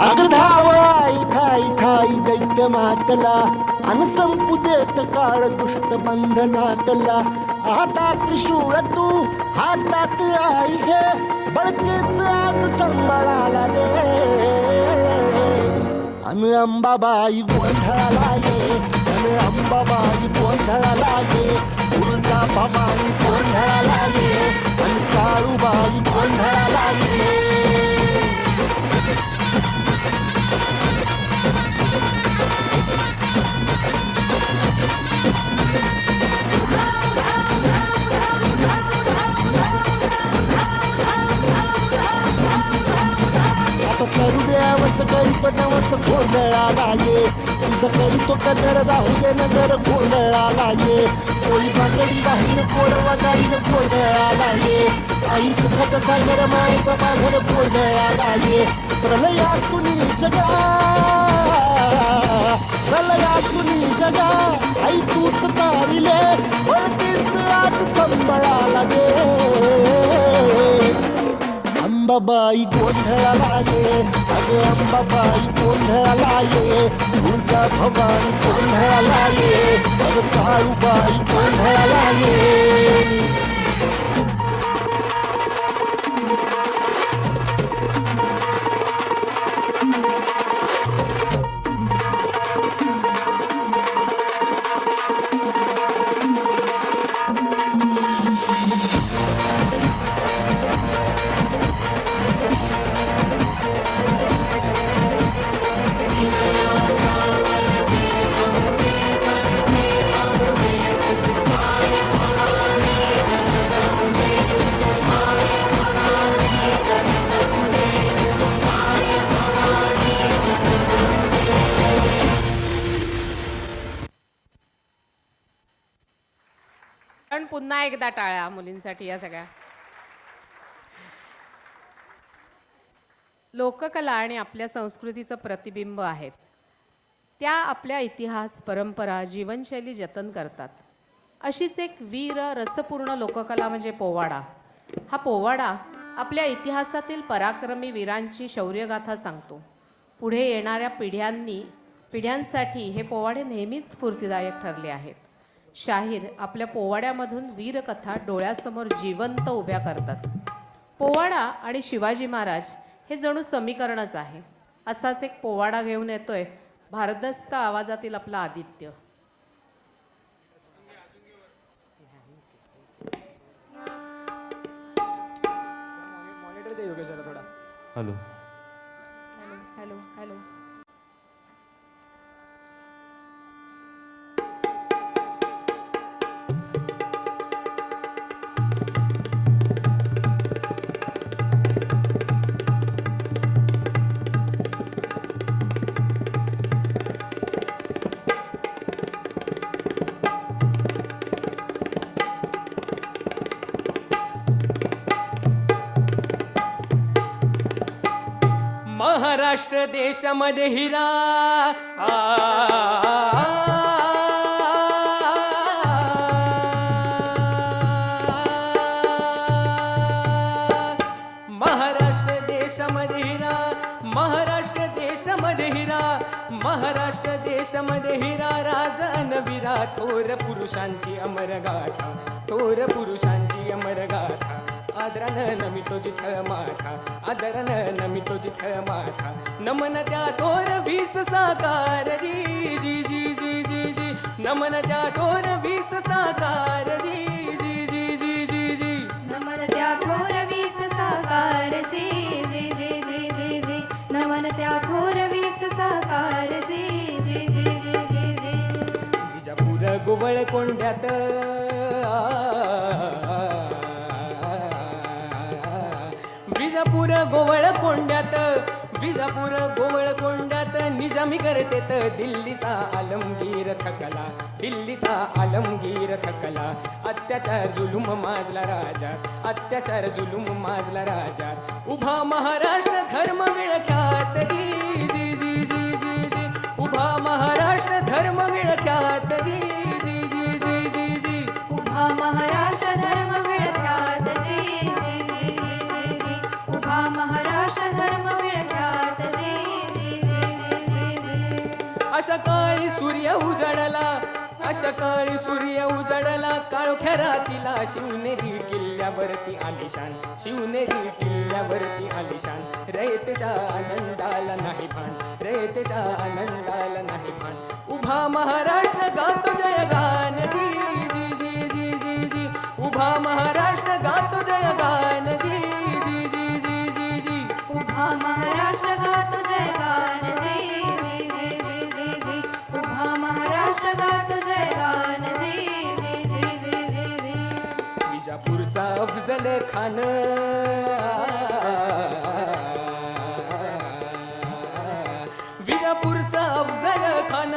अगधावळाई ठाई ठाई दैत्य मातला अन संपू देत काळ दुष्ट बंधनातला हातात त्रिशूळ तू हातात आई घे बळकेच आज संबळाला दे अन अंबाबाई गोंधळाला ये अन अंबाबाई गोंधळाला ये तुळजा भवानी गोंधळाला ये अन काळूबाई गोंधळाला ये सरुदेवस गणपतवस गोंधळाला ये तुझं करी तो कदर राहू दे नजर गोंधळाला ये चोळी भाकडी वाहीन कोडवा गाईन गोंधळाला ये आई सुखाचा सागर मायेचा बाजार गोंधळाला ये प्रलयातुनी जगा प्रलयातुनी जगा आई तूच तारिले वळतीच आज संबळाला दे अंबाबाई गोंधळाला ये अगं अंबाबाई गोंधळाला ये तुळजा भवानी गोंधळाला ये अगं काळूबाई गोंधळाला ये पण पुन्हा एकदा टाळ्या मुलींसाठी या सगळ्या. लोककला आणि आपल्या संस्कृतीचं प्रतिबिंब आहेत. त्या आपल्या इतिहास परंपरा जीवनशैली जतन करतात. अशीच एक वीर रसपूर्ण लोककला म्हणजे पोवाडा. हा पोवाडा आपल्या इतिहासातील पराक्रमी वीरांची शौर्यगाथा सांगतो. पुढे येणाऱ्या पिढ्यांसाठी हे पोवाडे नेहमीच स्फूर्तिदायक ठरले आहेत. शाहीर आपल्या पोवाड्यामधून वीरकथा डोळ्यासमोर जिवंत उभ्या करतात. पोवाडा आणि शिवाजी महाराज हे जणू समीकरणच आहे. असाच एक पोवाडा घेऊन येतोय भारदस्त आवाजातील आपला Aditya. Hello hello hello. Maharashtra देशामध्ये हिरा महाराष्ट्र देशामध्ये हिरा महाराष्ट्र देशामध्ये हिरा महाराष्ट्र देशामध्ये हिरा राजनवीरा थोर पुरुषांची अमर गाथा थोर पुरुषांची अमर गाथा आदरानं नमितो जिथ माथा आदरानं नमितो जिथ माथा नमन त्या थोर वीस साकार जी जी जी जी जी जी नमन त्या थोर वीस साकार जी जी जी जी जी जी नमन त्या थोर वीस साकार जी जी जी जी जी जी नमन त्या थोर वीस साकार जी जी जी जी जी जी विजापूर गोवळ कोंड्यात विजापूर गोवळ कोंड्यात विजापूर गोवळ कोंड्यात निजामी करतेत दिल्लीचा आलमगीर थकला दिल्लीचा आलमगीर थकला अत्याचार जुलूम माजला राजात अत्याचार जुलूम माजला राजात उभा महाराष्ट्र धर्म विळख्यात जी जी जी जी जी जी उभा महाराष्ट्र धर्म विळख्यात जी जी जी जी जी जी उभा महाराष्ट्र धर्म विळख्यात जी जी जी जी जी जी उभा महाराष्ट्र धर्म विळख्यात जी जी जी जी जी जी अशा काळी सूर्य उजाडला अशा काळी सूर्य उजाडला काळोख्या रातीला शिवनेरी किल्ल्यावरती आलिशान शिवनेरी किल्ल्यावरती आलिशान रयतेच्या आनंदाला नाही भान रयतेच्या आनंदाला नाही भान उभा महाराष्ट्र गातो जयगान जी जी जी जी जी जी उभा महाराष्ट्र गातो जयगान जी जी जी जी जी जी उभा महाराष्ट्र गातो जयगान जी जी जी जी जी जी उभा महाराष्ट्र गातो जयगान जी जी जी जी जी जी विजापूरचा अफजल खान विजापूरचा अफजल खान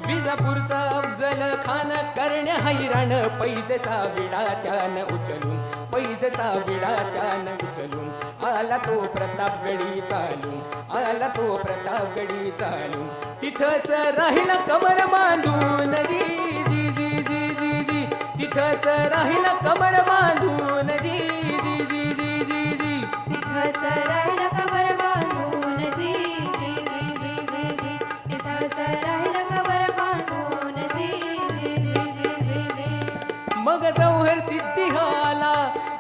विजापूरचा अफजल खान करण्या हैराण पैजेचा विडा त्यानं उचलून पैजेचा विडा त्यानं उचलून आला तो प्रतापगडी चालून आला तो प्रतापगडी चालून तिथंच राहिला कबर बांधून जी जी जी जी जी जी तिथंच राहिला कबर बांधून जी जी जी जी जी जी तिथंच राहिला कबर बांधून जी जी जी जी जी जी तिथंच राहिला कबर बांधून जी जी जी जी जी जी मग जौहर सिद्धी हाला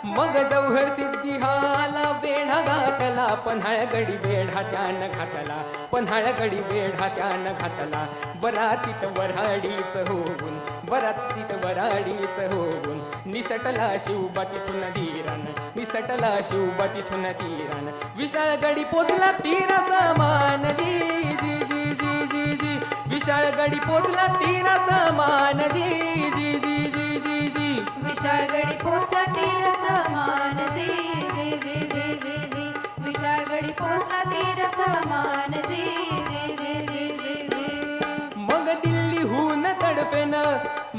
मग जौहर सिद्धी हाला वेढा घातला पन्हाळगडी वेढा त्यानं घातला पन्हाळगडी वेढा त्यानं घातला वरातीत वऱ्हाडीच होऊन वरातीत वऱ्हाडीच होऊन निसटला शिवबा तिथून धीरान निसटला शिवबा तिथून धीरान विशाळगडी पोचला तीर समान जी जी जी जी जी जी विशाळगडी पोचला तीर समान जी जी जी जी जी जी विशाळगडी पोचला तीर समान जी जी जी जी जी जी विशाळगडी पोचला तीर समान जी जी जी जी जी जी मग दिल्लीहून तडफेन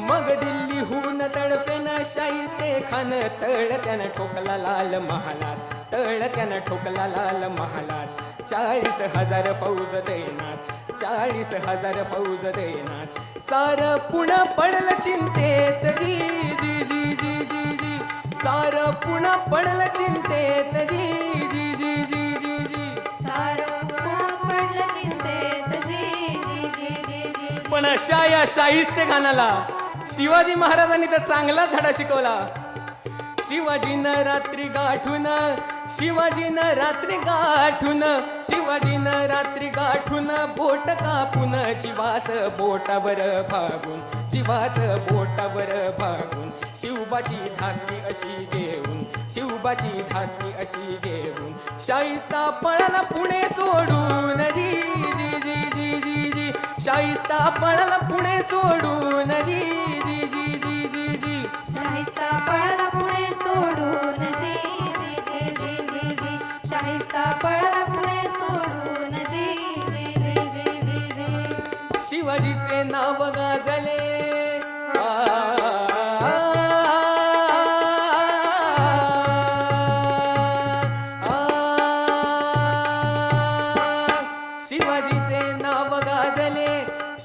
मग दिल्लीहून तडफेन शाहिस्ते खान तळ त्यानं ठोकला लाल महालात तळ त्यानं ठोकला लाल महालात 40,000 फौज देणार 40,000 फौज देणार सार पुणे पडलं चिंतेत जी जी जी जी जी जी सार पुणे पडलं चिंतेत जी जी जी जी जी जी सारं पडलं चिंतेत जी जी जी जी जी पण अशा या शाहिस्ते खानाला शिवाजी महाराजांनी तर चांगला धडा शिकवला शिवाजीनं रात्री गाठून शिवाजीनं रात्री गाठून शिवाजीनं रात्री गाठून बोट कापून जीवाच बोटावर भागून जीवाच बोटावर भागून शिवबाची धास्ती अशी घेऊन शिवबाची धास्ती अशी घेऊन शाहिस्ता पळाला पुणे सोडून जी जी जी जी जी जी शाहिस्ता पळाला पुणे सोडून जी जी जी जी जी जी शाहिस्ता पळाला पुणे सोडून जी जी जी जी जी जी शाहिस्ता पळाला पुणे सोडून जी जी जी जी जी जी शिवाजीचे नाव गाजले शिवाजीचे नाव गाजले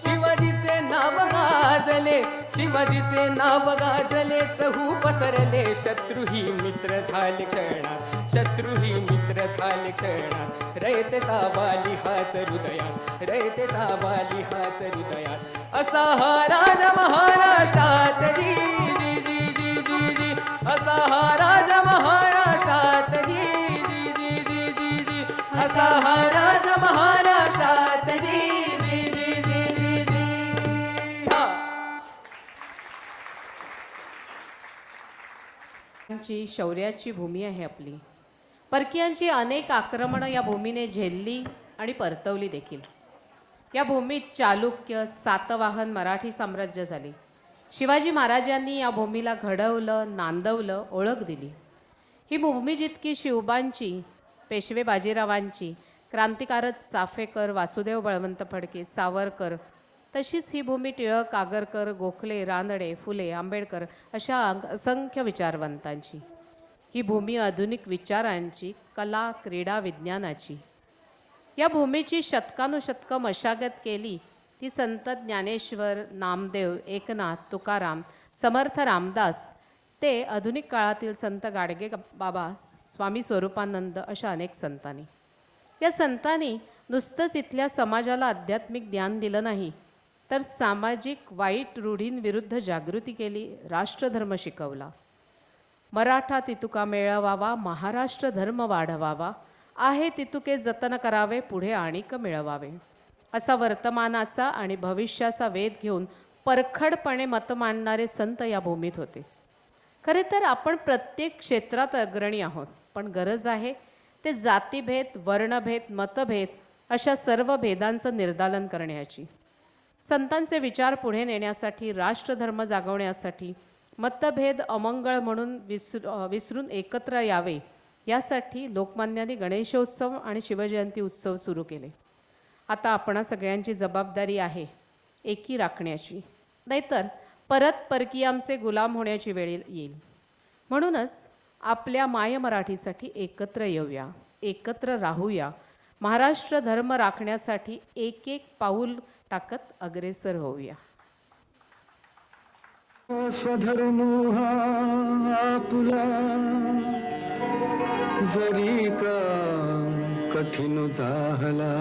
शिवाजीचे नाव गाजले शिवाजीचे नाव गाजले चहू पसरले शत्रुही मित्र झाले क्षणात शत्रुही मित्र झाले क्षणात रयतेचा बाली हाच हृदयात रयतेचा बाली हाच हृदयात असा हा राजा महाराष्ट्रात जी जी जी जी जी जी असा हा राजा महाराष्ट्रात जी जी जी जी जी जी असा हा राजा महाराष्ट्रात जी जी जी जी जी जी ची शौर्याची भूमी आहे आपली. परकीयांची अनेक आक्रमणं या भूमीने झेलली आणि परतवली देखील. या भूमीत चालुक्य, सातवाहन, मराठी साम्राज्य झाले. शिवाजी महाराजांनी या भूमीला घडवलं, नांदवलं, ओळख दिली. ही भूमी जितकी शिवबांची, पेशवे बाजीरावांची, क्रांतिकारक चाफेकर, वासुदेव बळवंत फडके, सावरकर, तशीच ही भूमी टिळक, आगरकर, गोखले, रानडे, फुले, आंबेडकर अशा असंख्य विचारवंतांची. ही भूमी आधुनिक विचारांची, कला, क्रीडा, विज्ञानाची. या भूमीची शतकानुशतकं मशागत केली ती संत ज्ञानेश्वर, नामदेव, एकनाथ, तुकाराम, समर्थ रामदास ते आधुनिक काळातील संत गाडगे बाबा, स्वामी स्वरूपानंद अशा अनेक संतांनी. या संतांनी नुसतंच इथल्या समाजाला आध्यात्मिक ज्ञान दिलं नाही, तर सामाजिक वाईट रूढींविरुद्ध जागृती केली, राष्ट्रधर्म शिकवला. मराठा तितुका मेळवावा, महाराष्ट्र धर्म वाढवावा, आहे तितुके जतन करावे, पुढे आणिक मिळवावे, असा वर्तमानाचा आणि भविष्याचा वेध घेऊन परखडपणे मत मांडणारे संत या भूमीत होते. खरे तर आपण प्रत्येक क्षेत्रात अग्रणी आहोत, पण गरज आहे ते जातीभेद, वर्णभेद, मतभेद अशा सर्व भेदांचं निर्दालन करण्याची. संतांचे विचार पुढे नेण्यासाठी, राष्ट्रधर्म जागवण्यासाठी, मतभेद अमंगळ म्हणून विसरून एकत्र यावे यासाठी लोकमान्यांनी गणेशोत्सव आणि शिवजयंती उत्सव सुरू केले. आता आपणा सगळ्यांची जबाबदारी आहे एकी राखण्याची, नाहीतर परत परकीयांचे गुलाम होण्याची वेळ येईल. म्हणूनच आपल्या माय मराठीसाठी एकत्र येऊया, एकत्र राहूया, महाराष्ट्र धर्म राखण्यासाठी एक एक पाऊल टाकत अग्रेसर होऊया. स्वधर्म आपुला जरी का कठीण झाला,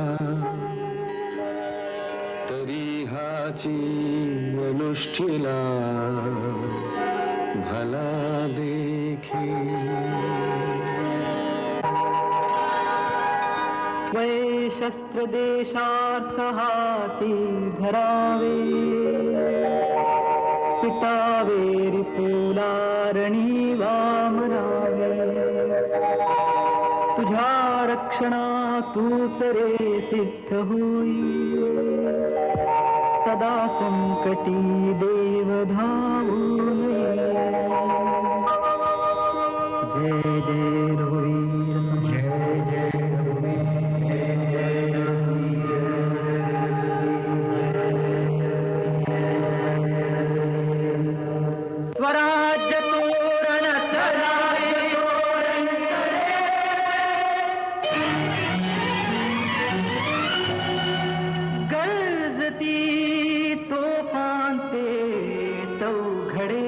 तरी हाची अनुष्ठीला भला देखी. स्वय शस्त्र देशार्थ हाती धरावे, पिटावे रिपुलारणी वामनावे, तुझ्या रक्षणा तूच रे सिद्ध होई, सदा संकटी देव धावू नये. जय जय रघुवीर, जय जय स्वराज्य तोरण चढावे, गरजती तोफांचे चौघडे,